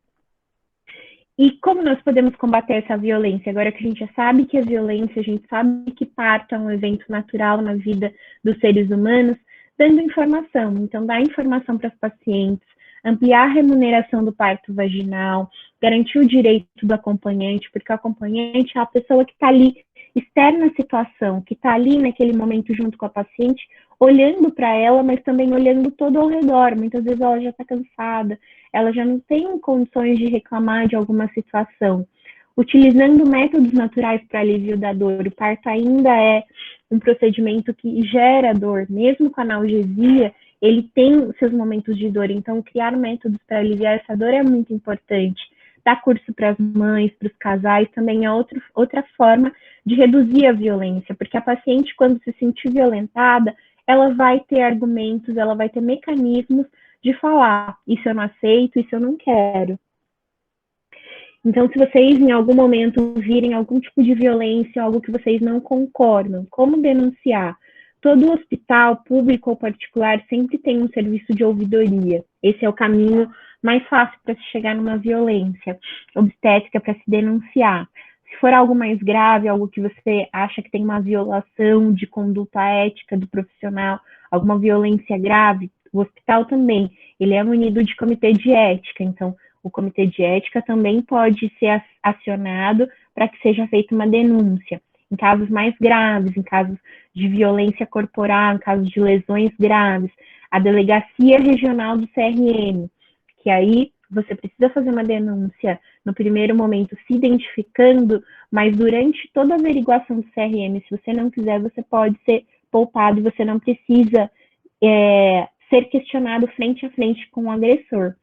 Speaker 3: E como nós podemos combater essa violência? Agora que a gente já sabe que a violência, a gente sabe que parto é um evento natural na vida dos seres humanos, dando informação. Então, dar informação para as pacientes, ampliar a remuneração do parto vaginal, garantir o direito do acompanhante, porque o acompanhante é a pessoa que está ali externa à situação, que está ali naquele momento junto com a paciente, olhando para ela, mas também olhando todo ao redor. Muitas vezes ela já está cansada, ela já não tem condições de reclamar de alguma situação. utilizando métodos naturais para alívio da dor. O parto ainda é um procedimento que gera dor, mesmo com a analgesia, ele tem seus momentos de dor, então criar métodos para aliviar essa dor é muito importante. Dar curso para as mães, para os casais, também é outra forma de reduzir a violência, porque a paciente, quando se sentir violentada, ela vai ter argumentos, ela vai ter mecanismos de falar, isso eu não aceito, isso eu não quero. Então, se vocês em algum momento virem algum tipo de violência, algo que vocês não concordam, como denunciar? Todo hospital, público ou particular, sempre tem um serviço de ouvidoria. Esse é o caminho mais fácil para se chegar numa violência obstétrica, para se denunciar. Se for algo mais grave, algo que você acha que tem uma violação de conduta ética do profissional, alguma violência grave, o hospital também, ele é munido de comitê de ética, então o comitê de ética também pode ser acionado para que seja feita uma denúncia. Em casos mais graves, em casos de violência corporal, em casos de lesões graves, a delegacia regional do CRM, que aí você precisa fazer uma denúncia no primeiro momento se identificando, mas durante toda a averiguação do CRM, se você não quiser, você pode ser poupado e você não precisa ser questionado frente a frente com o agressor.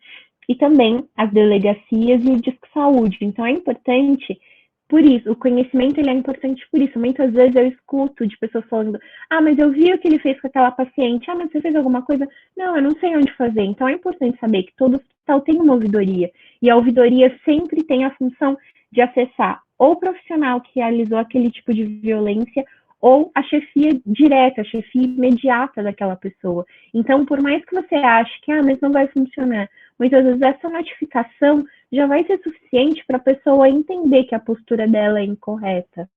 Speaker 3: E também as delegacias e o Disque Saúde. Então, é importante, por isso, o conhecimento ele é importante por isso. Muitas vezes eu escuto de pessoas falando, mas eu vi o que ele fez com aquela paciente, mas você fez alguma coisa? Não, eu não sei onde fazer. Então, é importante saber que todo hospital tem uma ouvidoria. E a ouvidoria sempre tem a função de acessar ou o profissional que realizou aquele tipo de violência ou a chefia direta, a chefia imediata daquela pessoa. Então, por mais que você ache que, mas não vai funcionar, muitas vezes essa notificação já vai ser suficiente para a pessoa entender que a postura dela é incorreta.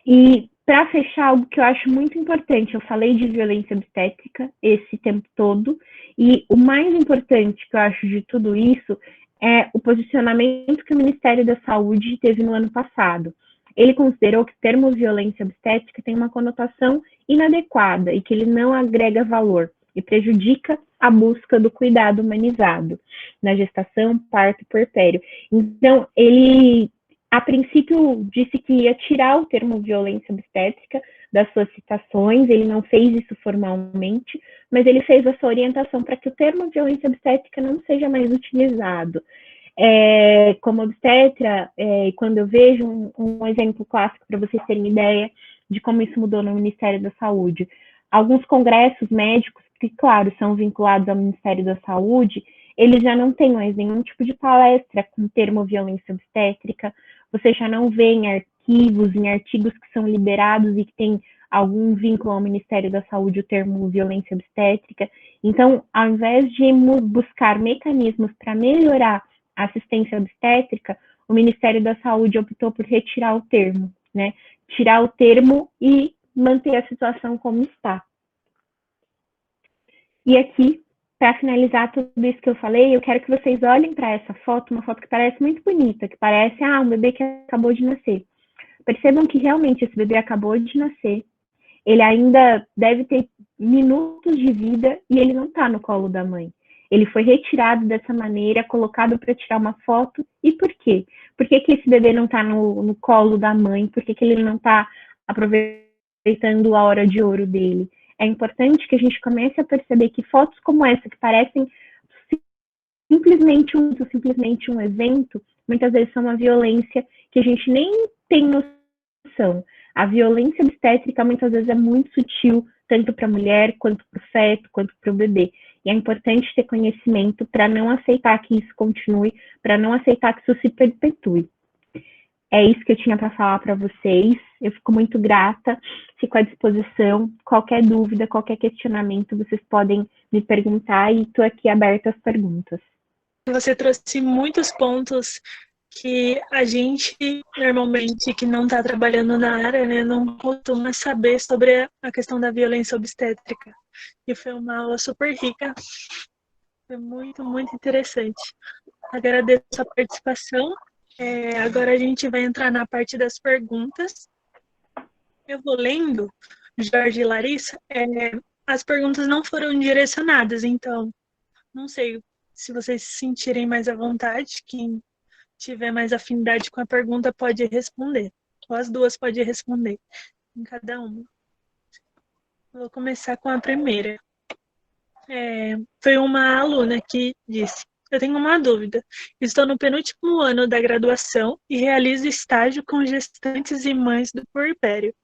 Speaker 3: E, para fechar, algo que eu acho muito importante, eu falei de violência obstétrica esse tempo todo, e o mais importante que eu acho de tudo isso é o posicionamento que o Ministério da Saúde teve no ano passado. Ele considerou que o termo violência obstétrica tem uma conotação inadequada e que ele não agrega valor e prejudica a busca do cuidado humanizado na gestação, parto e puerpério. Então, ele, a princípio, disse que ia tirar o termo violência obstétrica das suas citações, ele não fez isso formalmente, mas ele fez essa orientação para que o termo violência obstétrica não seja mais utilizado. Como obstetra, quando eu vejo um exemplo clássico para vocês terem ideia de como isso mudou no Ministério da Saúde, alguns congressos médicos, que claro, são vinculados ao Ministério da Saúde, eles já não têm mais nenhum tipo de palestra com termo violência obstétrica, você já não vê em arquivos, em artigos que são liberados e que tem algum vínculo ao Ministério da Saúde o termo violência obstétrica. Então, ao invés de buscar mecanismos para melhorar a assistência obstétrica, o Ministério da Saúde optou por retirar o termo, né? Tirar o termo e manter a situação como está. E aqui, para finalizar tudo isso que eu falei, eu quero que vocês olhem para essa foto, uma foto que parece muito bonita, que parece um bebê que acabou de nascer. Percebam que realmente esse bebê acabou de nascer, ele ainda deve ter minutos de vida e ele não está no colo da mãe. Ele foi retirado dessa maneira, colocado para tirar uma foto. E por quê? Por que esse bebê não está no colo da mãe? Por que ele não está aproveitando a hora de ouro dele? É importante que a gente comece a perceber que fotos como essa, que parecem simplesmente um evento, muitas vezes são uma violência que a gente nem tem noção. A violência obstétrica muitas vezes é muito sutil, tanto para a mulher, quanto para o feto, quanto para o bebê. E é importante ter conhecimento para não aceitar que isso continue, para não aceitar que isso se perpetue. É isso que eu tinha para falar para vocês. Eu fico muito grata, fico à disposição. Qualquer dúvida, qualquer questionamento, vocês podem me perguntar e estou aqui aberta às perguntas.
Speaker 1: Você trouxe muitos pontos que a gente, normalmente, que não está trabalhando na área, né, não costuma saber sobre a questão da violência obstétrica. E foi uma aula super rica. Foi muito, muito interessante. Agradeço a participação. Agora a gente vai entrar na parte das perguntas. Eu vou lendo, Jorge e Larissa. As perguntas não foram direcionadas, então não sei se vocês se sentirem mais à vontade, quem tiver mais afinidade com a pergunta pode responder. Ou as duas podem responder, em cada uma. Vou começar com a primeira. Foi uma aluna que disse: eu tenho uma dúvida. Estou no penúltimo ano da graduação e realizo estágio com gestantes e mães do puerpério.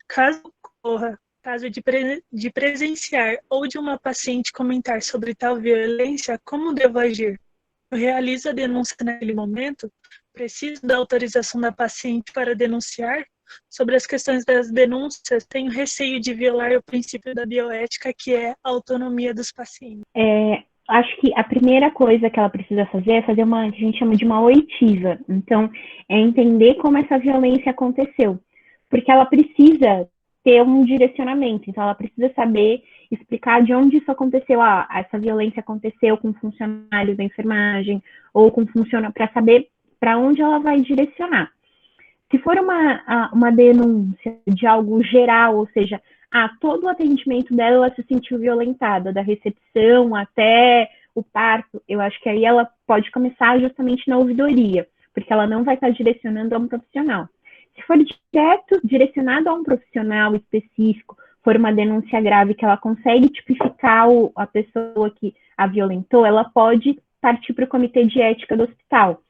Speaker 1: Caso ocorra caso de presenciar ou de uma paciente comentar sobre tal violência, como devo agir? Eu realizo a denúncia naquele momento? Preciso da autorização da paciente para denunciar? Sobre as questões das denúncias, tenho receio de violar o princípio da bioética, que é a autonomia dos pacientes.
Speaker 3: Acho que a primeira coisa que ela precisa fazer é fazer uma, que a gente chama de uma oitiva. Então, é entender como essa violência aconteceu. Porque ela precisa ter um direcionamento. Então, ela precisa saber explicar de onde isso aconteceu. Essa violência aconteceu com funcionários da enfermagem, ou com funcionários, para saber para onde ela vai direcionar. Se for uma denúncia de algo geral, ou seja, todo o atendimento dela, ela se sentiu violentada, da recepção até o parto, eu acho que aí ela pode começar justamente na ouvidoria, porque ela não vai estar direcionando a um profissional. Se for direcionado a um profissional específico, for uma denúncia grave que ela consegue tipificar a pessoa que a violentou, ela pode partir para o comitê de ética do hospital.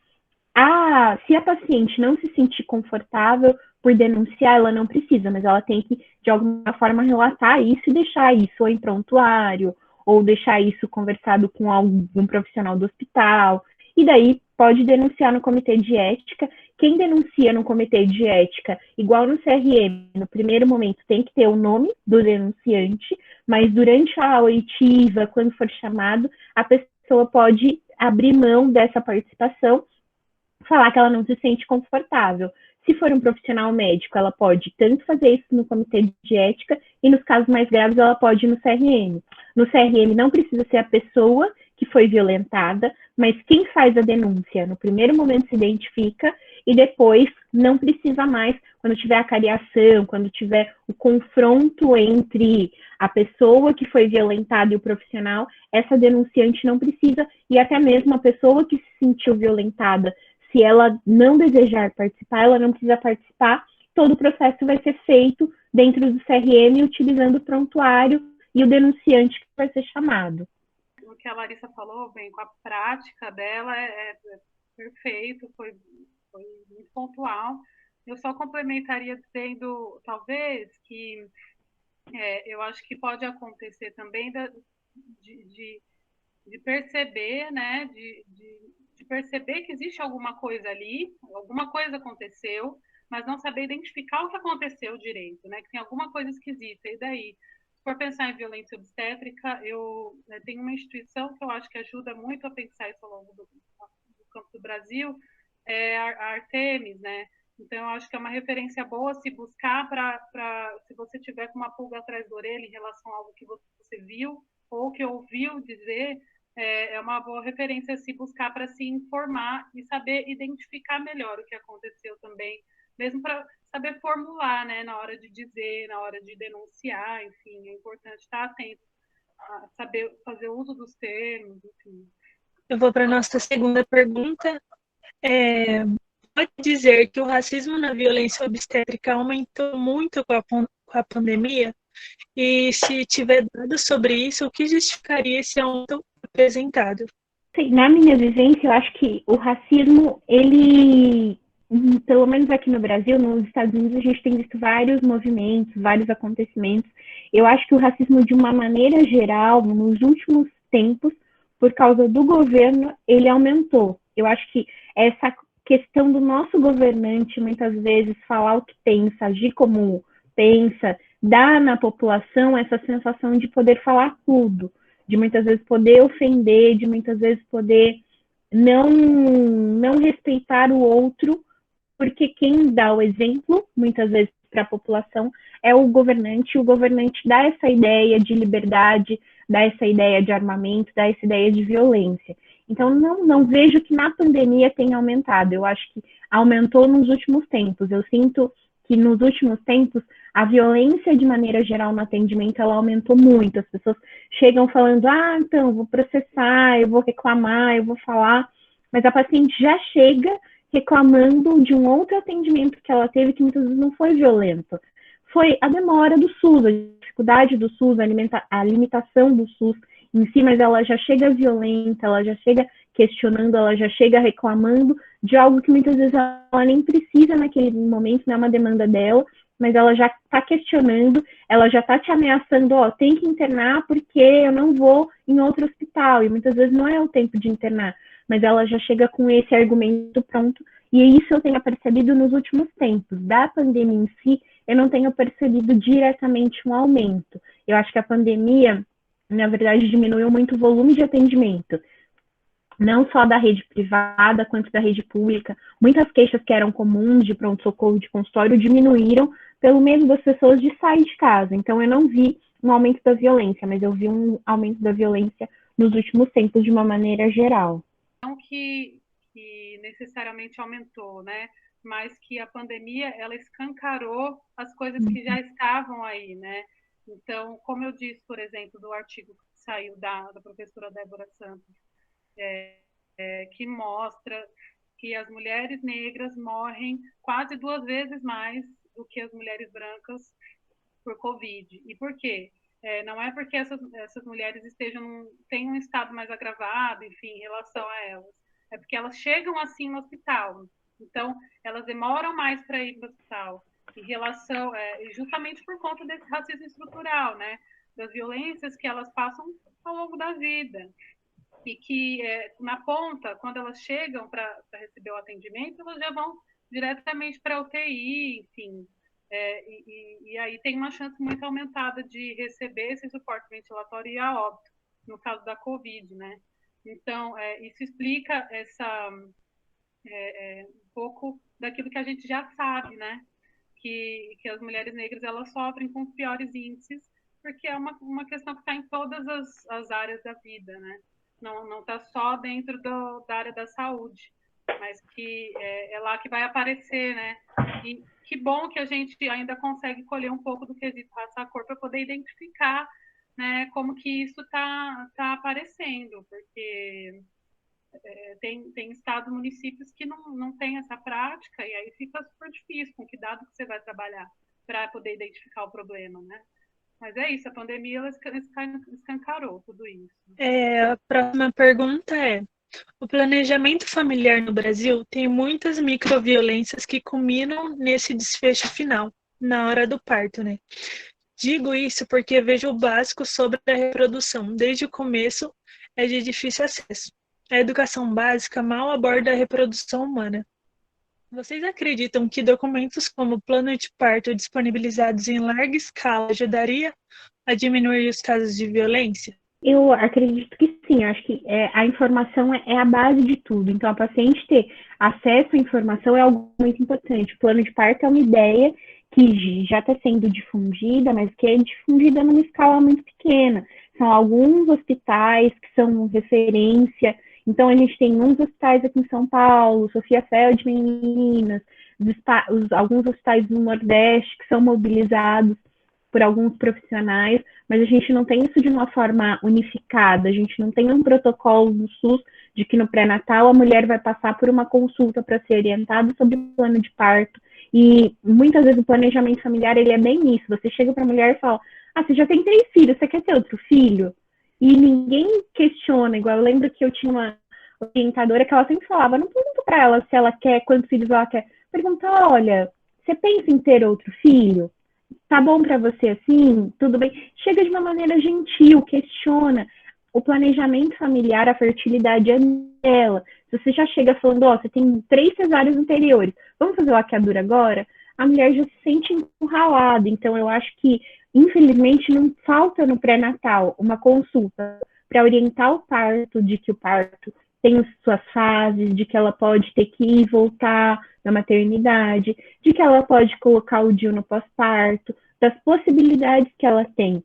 Speaker 3: Se a paciente não se sentir confortável por denunciar, ela não precisa, mas ela tem que, de alguma forma, relatar isso e deixar isso ou em prontuário, ou deixar isso conversado com algum profissional do hospital, e daí pode denunciar no comitê de ética. Quem denuncia no comitê de ética, igual no CRM, no primeiro momento tem que ter o nome do denunciante, mas durante a oitiva, quando for chamado, a pessoa pode abrir mão dessa participação, falar que ela não se sente confortável. Se for um profissional médico, ela pode tanto fazer isso no comitê de ética, e nos casos mais graves ela pode ir no CRM. No CRM não precisa ser a pessoa que foi violentada, mas quem faz a denúncia no primeiro momento se identifica, e depois não precisa mais, quando tiver a cariação, quando tiver o confronto entre a pessoa que foi violentada e o profissional, essa denunciante não precisa, e até mesmo a pessoa que se sentiu violentada, se ela não desejar participar, ela não precisa participar, todo o processo vai ser feito dentro do CRM, utilizando o prontuário e o denunciante que vai ser chamado.
Speaker 2: O que a Larissa falou, bem, com a prática dela é perfeito, foi muito pontual. Eu só complementaria dizendo, talvez, que eu acho que pode acontecer também de perceber, né, de perceber que existe alguma coisa ali, alguma coisa aconteceu, mas não saber identificar o que aconteceu direito, né, que tem alguma coisa esquisita. E daí, se for pensar em violência obstétrica, eu tenho uma instituição que eu acho que ajuda muito a pensar isso ao longo do campo do Brasil, a Artemis, né? Então, eu acho que é uma referência boa se buscar se você tiver com uma pulga atrás da orelha em relação a algo que você viu ou que ouviu dizer, é uma boa referência se buscar para se informar e saber identificar melhor o que aconteceu também, mesmo para saber formular, né, na hora de dizer, na hora de denunciar, enfim, é importante estar atento a saber fazer uso dos termos, enfim.
Speaker 1: Eu vou para a nossa segunda pergunta. Pode dizer que o racismo na violência obstétrica aumentou muito com a pandemia? E se tiver dados sobre isso, o que justificaria esse aumento apresentado?
Speaker 3: Na minha vivência, eu acho que o racismo, ele, pelo menos aqui no Brasil, nos Estados Unidos, a gente tem visto vários movimentos, vários acontecimentos. Eu acho que o racismo, de uma maneira geral, nos últimos tempos, por causa do governo, ele aumentou. Eu acho que essa questão do nosso governante, muitas vezes, falar o que pensa, agir como pensa, dá na população essa sensação de poder falar tudo, de muitas vezes poder ofender, de muitas vezes poder não respeitar o outro, porque quem dá o exemplo, muitas vezes, para a população é o governante dá essa ideia de liberdade, dá essa ideia de armamento, dá essa ideia de violência. Então, não vejo que na pandemia tenha aumentado. Eu acho que aumentou nos últimos tempos. Eu sinto que nos últimos tempos a violência, de maneira geral, no atendimento, ela aumentou muito. As pessoas chegam falando, então, eu vou processar, eu vou reclamar, eu vou falar. Mas a paciente já chega reclamando de um outro atendimento que ela teve que muitas vezes não foi violento. Foi a demora do SUS, a dificuldade do SUS, a limitação do SUS em si, mas ela já chega violenta, ela já chega questionando, ela já chega reclamando de algo que muitas vezes ela nem precisa naquele momento, não é uma demanda dela, mas ela já está questionando, ela já está te ameaçando, ó, tem que internar porque eu não vou em outro hospital, e muitas vezes não é o tempo de internar, mas ela já chega com esse argumento pronto, e isso eu tenho percebido nos últimos tempos. Da pandemia em si, eu não tenho percebido diretamente um aumento. Eu acho que a pandemia, na verdade, diminuiu muito o volume de atendimento, não só da rede privada quanto da rede pública. Muitas queixas que eram comuns de pronto-socorro, de consultório, diminuíram pelo medo das pessoas de sair de casa. Então, eu não vi um aumento da violência, mas eu vi um aumento da violência nos últimos tempos de uma maneira geral.
Speaker 2: Não que necessariamente aumentou, né? Mas que a pandemia, ela escancarou as coisas que já estavam aí, né? Então, como eu disse, por exemplo, do artigo que saiu da professora Débora Santos, que mostra que as mulheres negras morrem quase 2 vezes mais do que as mulheres brancas por Covid. E por quê? Não é porque essas mulheres têm um estado mais agravado, enfim, em relação a elas. É porque elas chegam assim no hospital. Então, elas demoram mais para ir para o hospital. Em relação, justamente por conta desse racismo estrutural, né? Das violências que elas passam ao longo da vida. E que, na ponta, quando elas chegam para receber o atendimento, elas já vão diretamente para a UTI, enfim. E aí tem uma chance muito aumentada de receber esse suporte ventilatório e a óbito, no caso da Covid, né? Então, isso explica um pouco daquilo que a gente já sabe, né? Que as mulheres negras, elas sofrem com os piores índices, porque é uma questão que está em todas as áreas da vida, né? Não está só dentro da área da saúde, mas que é lá que vai aparecer, né? E que bom que a gente ainda consegue colher um pouco do quesito raça-cor para poder identificar, né, como que isso tá aparecendo, porque tem estados, municípios que não tem essa prática, e aí fica super difícil com que dado que você vai trabalhar para poder identificar o problema, né? Mas é isso, a pandemia ela escancarou tudo isso.
Speaker 1: A próxima pergunta é: o planejamento familiar no Brasil tem muitas microviolências que culminam nesse desfecho final, na hora do parto, né? Digo isso porque vejo o básico sobre a reprodução. Desde o começo é de difícil acesso. A educação básica mal aborda a reprodução humana. Vocês acreditam que documentos como o plano de parto disponibilizados em larga escala ajudaria a diminuir os casos de violência?
Speaker 3: Eu acredito que sim, acho que a informação é a base de tudo. Então, a paciente ter acesso à informação é algo muito importante. O plano de parto é uma ideia que já está sendo difundida, mas que é difundida numa escala muito pequena. São alguns hospitais que são referência. Então, a gente tem uns hospitais aqui em São Paulo, Sofia Feldman em Minas, alguns hospitais no Nordeste que são mobilizados por alguns profissionais, mas a gente não tem isso de uma forma unificada, a gente não tem um protocolo no SUS de que no pré-natal a mulher vai passar por uma consulta para ser orientada sobre o plano de parto, e muitas vezes o planejamento familiar, ele é bem isso, você chega para a mulher e fala, você já tem 3 filhos, você quer ter outro filho? E ninguém questiona, igual eu lembro que eu tinha uma orientadora que ela sempre falava, não pergunto para ela se ela quer, quantos filhos ela quer, pergunta, olha, você pensa em ter outro filho? Tá bom para você assim? Tudo bem? Chega de uma maneira gentil, questiona. O planejamento familiar, a fertilidade é dela. Se você já chega falando, você tem 3 cesáreas anteriores, vamos fazer laqueadura agora? A mulher já se sente encurralada. Então, eu acho que, infelizmente, não falta no pré-natal uma consulta para orientar o parto, de que o parto tem suas fases, de que ela pode ter que ir e voltar na maternidade, de que ela pode colocar o DIU no pós-parto, das possibilidades que ela tem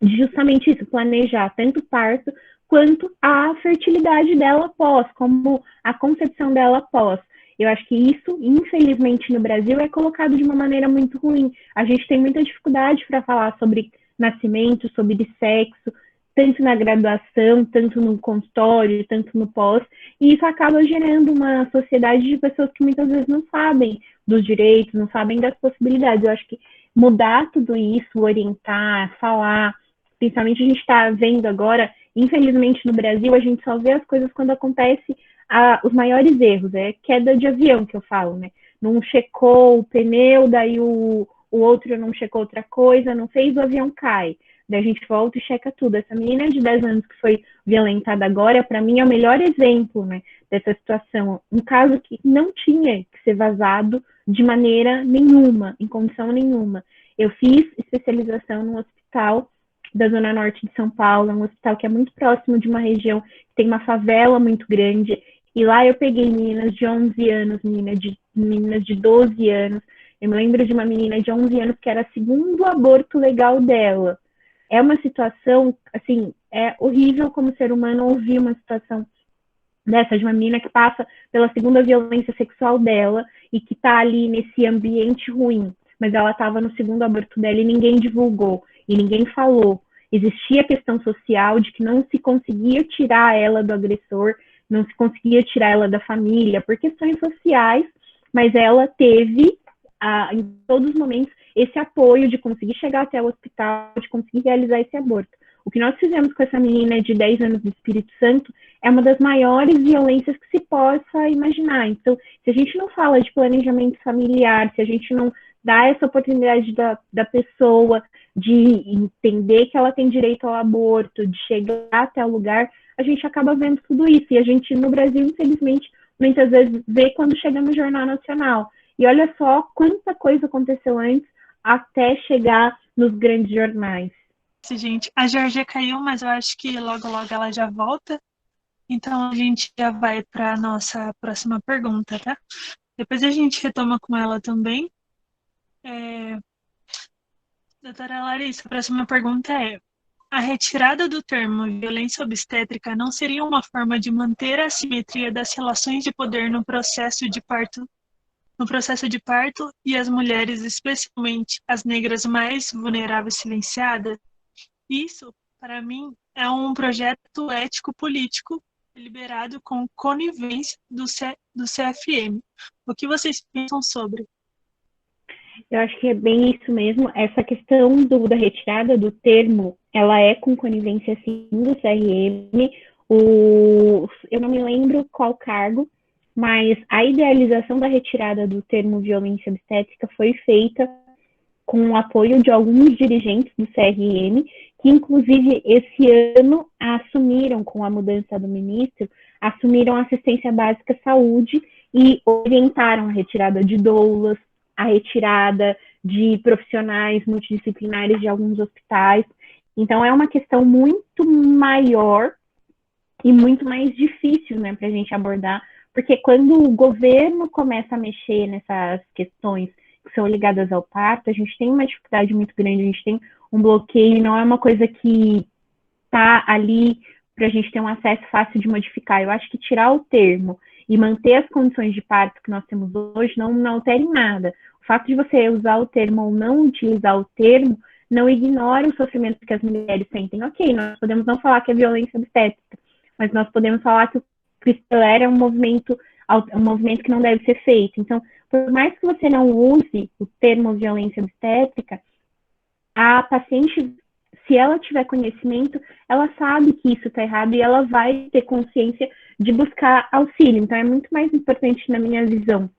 Speaker 3: de justamente isso, planejar tanto o parto quanto a fertilidade dela após, como a concepção dela após. Eu acho que isso, infelizmente, no Brasil é colocado de uma maneira muito ruim. A gente tem muita dificuldade para falar sobre nascimento, sobre sexo, tanto na graduação, tanto no consultório, tanto no pós, e isso acaba gerando uma sociedade de pessoas que muitas vezes não sabem dos direitos, não sabem das possibilidades. Eu acho que mudar tudo isso, orientar, falar, principalmente a gente está vendo agora, infelizmente no Brasil, a gente só vê as coisas quando acontece os maiores erros, é queda de avião que eu falo, né? Não checou o pneu, daí o outro não checou outra coisa, não fez, o avião cai. Daí a gente volta e checa tudo. Essa menina de 10 anos que foi violentada agora, para mim, é o melhor exemplo, né, dessa situação. Um caso que não tinha que ser vazado de maneira nenhuma, em condição nenhuma. Eu fiz especialização no hospital da Zona Norte de São Paulo, um hospital que é muito próximo de uma região que tem uma favela muito grande, e lá eu peguei meninas de 11 anos, meninas de 12 anos. Eu me lembro de uma menina de 11 anos que era o segundo aborto legal dela. É uma situação, assim, é horrível como ser humano ouvir uma situação dessa, de uma menina que passa pela segunda violência sexual dela e que tá ali nesse ambiente ruim, mas ela estava no segundo aborto dela e ninguém divulgou, e ninguém falou. Existia a questão social de que não se conseguia tirar ela do agressor, não se conseguia tirar ela da família, por questões sociais, mas ela teve, em todos os momentos, esse apoio de conseguir chegar até o hospital, de conseguir realizar esse aborto. O que nós fizemos com essa menina de 10 anos do Espírito Santo é uma das maiores violências que se possa imaginar. Então, se a gente não fala de planejamento familiar, se a gente não dá essa oportunidade da pessoa de entender que ela tem direito ao aborto, de chegar até o lugar, a gente acaba vendo tudo isso. E a gente, no Brasil, infelizmente, muitas vezes vê quando chega no Jornal Nacional. E olha só quanta coisa aconteceu antes até chegar nos grandes jornais.
Speaker 1: Gente, a Georgia caiu, mas eu acho que logo, logo ela já volta. Então a gente já vai para a nossa próxima pergunta, tá? Depois a gente retoma com ela também. Doutora Larissa, a próxima pergunta é: a retirada do termo violência obstétrica não seria uma forma de manter a assimetria das relações de poder no processo de parto e as mulheres, especialmente as negras mais vulneráveis silenciadas? Isso, para mim, é um projeto ético-político deliberado com conivência do CFM. O que vocês pensam sobre?
Speaker 3: Eu acho que é bem isso mesmo. Essa questão da retirada do termo, ela é com conivência, sim, do CRM. Eu não me lembro qual cargo, mas a idealização da retirada do termo violência obstétrica foi feita com o apoio de alguns dirigentes do CRM, que inclusive esse ano assumiram, com a mudança do ministro, assumiram a assistência básica à saúde e orientaram a retirada de doulas, a retirada de profissionais multidisciplinares de alguns hospitais. Então, é uma questão muito maior e muito mais difícil, né, para a gente abordar, porque quando o governo começa a mexer nessas questões que são ligadas ao parto, a gente tem uma dificuldade muito grande, a gente tem um bloqueio, não é uma coisa que está ali para a gente ter um acesso fácil de modificar. Eu acho que tirar o termo e manter as condições de parto que nós temos hoje não altera em nada. O fato de você usar o termo ou não utilizar o termo não ignora o sofrimento que as mulheres sentem. Ok, nós podemos não falar que é violência obstétrica, mas nós podemos falar que o Cristoler é um movimento que não deve ser feito. Então, por mais que você não use o termo violência obstétrica, a paciente, se ela tiver conhecimento, ela sabe que isso está errado e ela vai ter consciência de buscar auxílio. Então, é muito mais importante, na minha visão,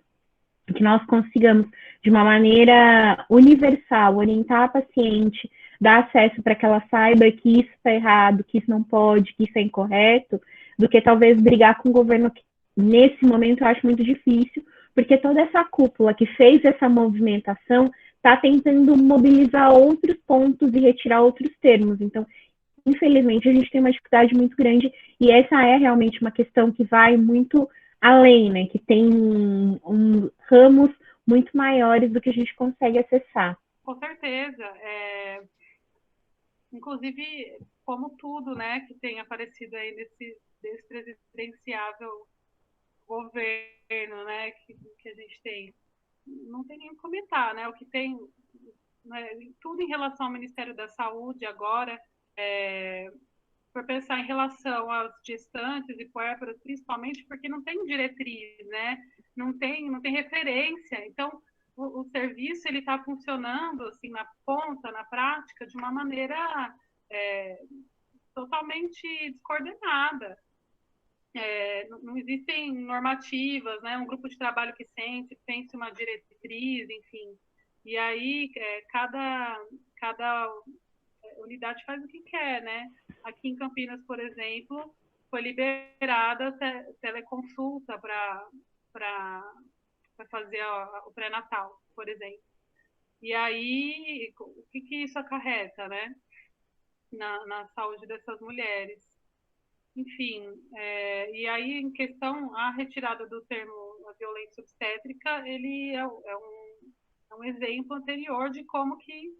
Speaker 3: que nós consigamos, de uma maneira universal, orientar a paciente, dar acesso para que ela saiba que isso está errado, que isso não pode, que isso é incorreto, do que talvez brigar com o governo, que nesse momento eu acho muito difícil, porque toda essa cúpula que fez essa movimentação está tentando mobilizar outros pontos e retirar outros termos. Então, infelizmente, a gente tem uma dificuldade muito grande e essa é realmente uma questão que vai muito além, né? Que tem ramos muito maiores do que a gente consegue acessar.
Speaker 2: Com certeza. Inclusive, como tudo, né, que tem aparecido aí nesse despresidenciável governo, né, que a gente tem. Não tem nem o que comentar, né? O que tem, né, tudo em relação ao Ministério da Saúde agora, for pensar em relação às gestantes e puérperas, principalmente porque não tem diretriz, né? Não tem referência. Então, o serviço ele está funcionando assim na ponta, na prática, de uma maneira totalmente descoordenada. Não existem normativas, né? Um grupo de trabalho que pense uma diretriz, enfim. E aí cada unidade faz o que quer, né? Aqui em Campinas, por exemplo, foi liberada teleconsulta para fazer o pré-natal, por exemplo. E aí, o que isso acarreta, né? Na saúde dessas mulheres. Enfim, e aí, em questão, a retirada do termo a violência obstétrica, ele é um exemplo anterior de como que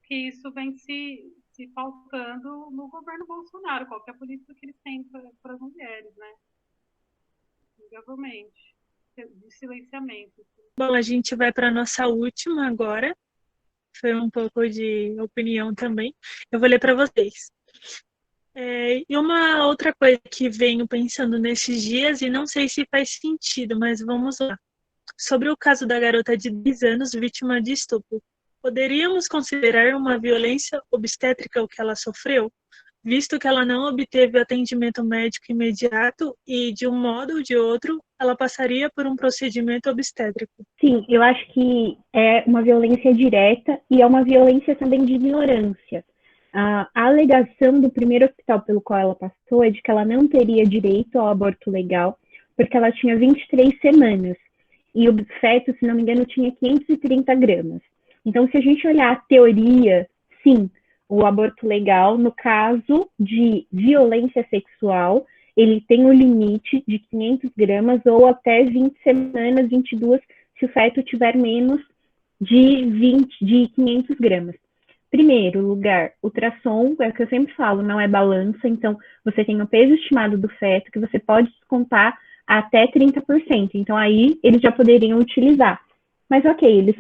Speaker 2: isso vem se pautando no governo Bolsonaro, qualquer política que eles têm para as mulheres, né? Provavelmente. De silenciamento.
Speaker 1: Bom, a gente vai para a nossa última agora. Foi um pouco de opinião também. Eu vou ler para vocês. E uma outra coisa que venho pensando nesses dias, e não sei se faz sentido, mas vamos lá. Sobre o caso da garota de 10 anos vítima de estupro. Poderíamos considerar uma violência obstétrica o que ela sofreu, visto que ela não obteve atendimento médico imediato e, de um modo ou de outro, ela passaria por um procedimento obstétrico?
Speaker 3: Sim, eu acho que é uma violência direta e é uma violência também de ignorância. A alegação do primeiro hospital pelo qual ela passou é de que ela não teria direito ao aborto legal, porque ela tinha 23 semanas. E o feto, se não me engano, tinha 530 gramas. Então, se a gente olhar a teoria, sim, o aborto legal, no caso de violência sexual, ele tem o limite de 500 gramas ou até 20 semanas, 22, se o feto tiver menos de 500 gramas. Primeiro lugar, ultrassom, é o que eu sempre falo, não é balança, então você tem o peso estimado do feto que você pode descontar até 30%. Então aí eles já poderiam utilizar. Mas ok, eles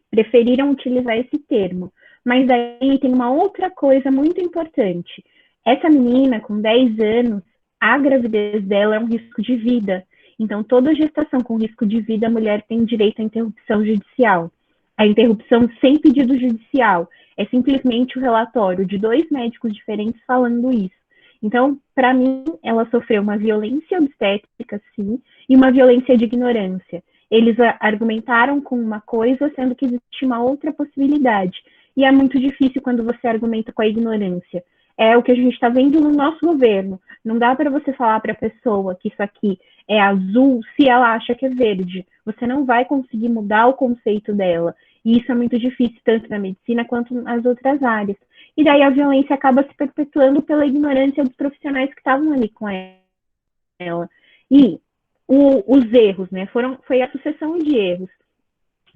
Speaker 3: preferiram utilizar esse termo. Mas aí tem uma outra coisa muito importante. Essa menina, com 10 anos, a gravidez dela é um risco de vida. Então, toda gestação com risco de vida, a mulher tem direito à interrupção judicial. A interrupção sem pedido judicial é simplesmente o relatório de 2 médicos diferentes falando isso. Então, para mim, ela sofreu uma violência obstétrica, sim, e uma violência de ignorância. Eles argumentaram com uma coisa, sendo que existe uma outra possibilidade. E é muito difícil quando você argumenta com a ignorância. É o que a gente está vendo no nosso governo. Não dá para você falar para a pessoa que isso aqui é azul se ela acha que é verde. Você não vai conseguir mudar o conceito dela. E isso é muito difícil, tanto na medicina quanto nas outras áreas. E daí a violência acaba se perpetuando pela ignorância dos profissionais que estavam ali com ela. E os erros, né? Foi a sucessão de erros.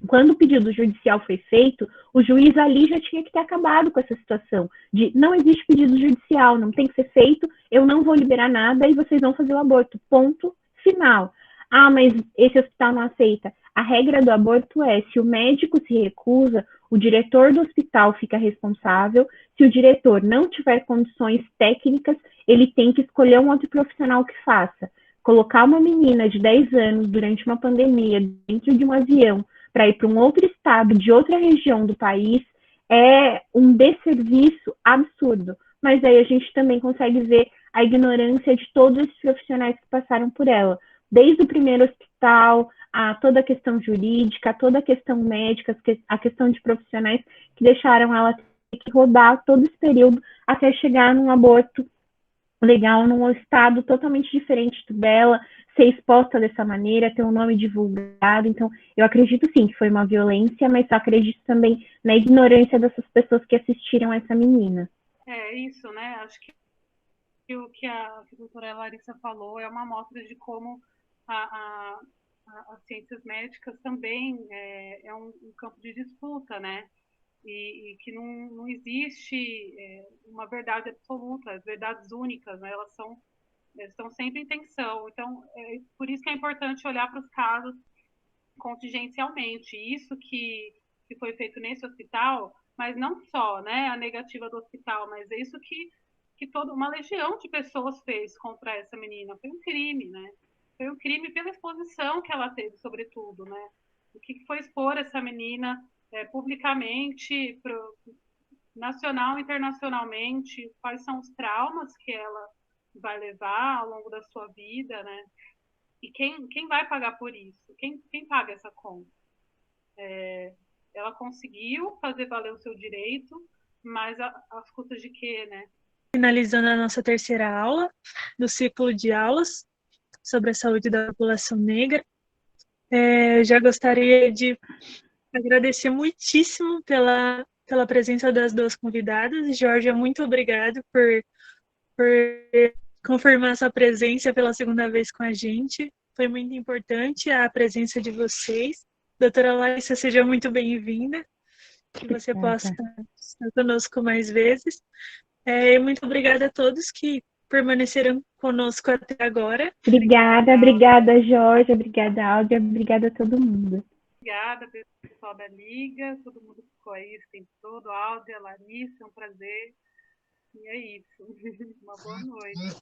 Speaker 3: Quando o pedido judicial foi feito, o juiz ali já tinha que ter acabado com essa situação de não existe pedido judicial, não tem que ser feito, eu não vou liberar nada e vocês vão fazer o aborto. Ponto final. Ah, mas esse hospital não aceita. A regra do aborto é, se o médico se recusa, o diretor do hospital fica responsável. Se o diretor não tiver condições técnicas, ele tem que escolher um outro profissional que faça. Colocar uma menina de 10 anos durante uma pandemia dentro de um avião para ir para um outro estado, de outra região do país, é um desserviço absurdo. Mas aí a gente também consegue ver a ignorância de todos esses profissionais que passaram por ela. Desde o primeiro hospital, a toda a questão jurídica, a toda a questão médica, a questão de profissionais que deixaram ela ter que rodar todo esse período até chegar num aborto legal, num estado totalmente diferente do dela, ser exposta dessa maneira, ter um nome divulgado. Então, eu acredito sim que foi uma violência, mas acredito também na ignorância dessas pessoas que assistiram essa menina.
Speaker 2: É isso, né? Acho que o que a doutora Larissa falou é uma amostra de como as ciências médicas também é um campo de disputa, né? E que não existe uma verdade absoluta, as verdades únicas, né? Elas estão sempre em tensão. Então, por isso que é importante olhar para os casos contingencialmente. Isso que foi feito nesse hospital, mas não só, né, a negativa do hospital, mas é isso que que toda uma legião de pessoas fez contra essa menina. Foi um crime, né? Foi um crime pela exposição que ela teve, sobretudo, né? O que foi expor essa menina publicamente, nacional e internacionalmente, quais são os traumas que ela vai levar ao longo da sua vida, né? E quem vai pagar por isso? Quem paga essa conta? Ela conseguiu fazer valer o seu direito, mas às custas de quê, né?
Speaker 1: Finalizando a nossa terceira aula do ciclo de aulas sobre a saúde da população negra, eu já gostaria de agradecer muitíssimo pela presença das duas convidadas. Georgia, muito obrigado por confirmar sua presença pela segunda vez com a gente. Foi muito importante a presença de vocês. Doutora Larissa, seja muito bem-vinda. Que você possa estar conosco mais vezes. Muito obrigada a todos que permaneceram conosco até agora.
Speaker 3: Obrigada, Jorge, obrigada, Áudia, obrigada a todo mundo.
Speaker 2: Obrigada, pessoal da Liga, todo mundo que ficou aí esse tempo todo, Áudia, Larissa, é um prazer. E é isso. Uma boa noite.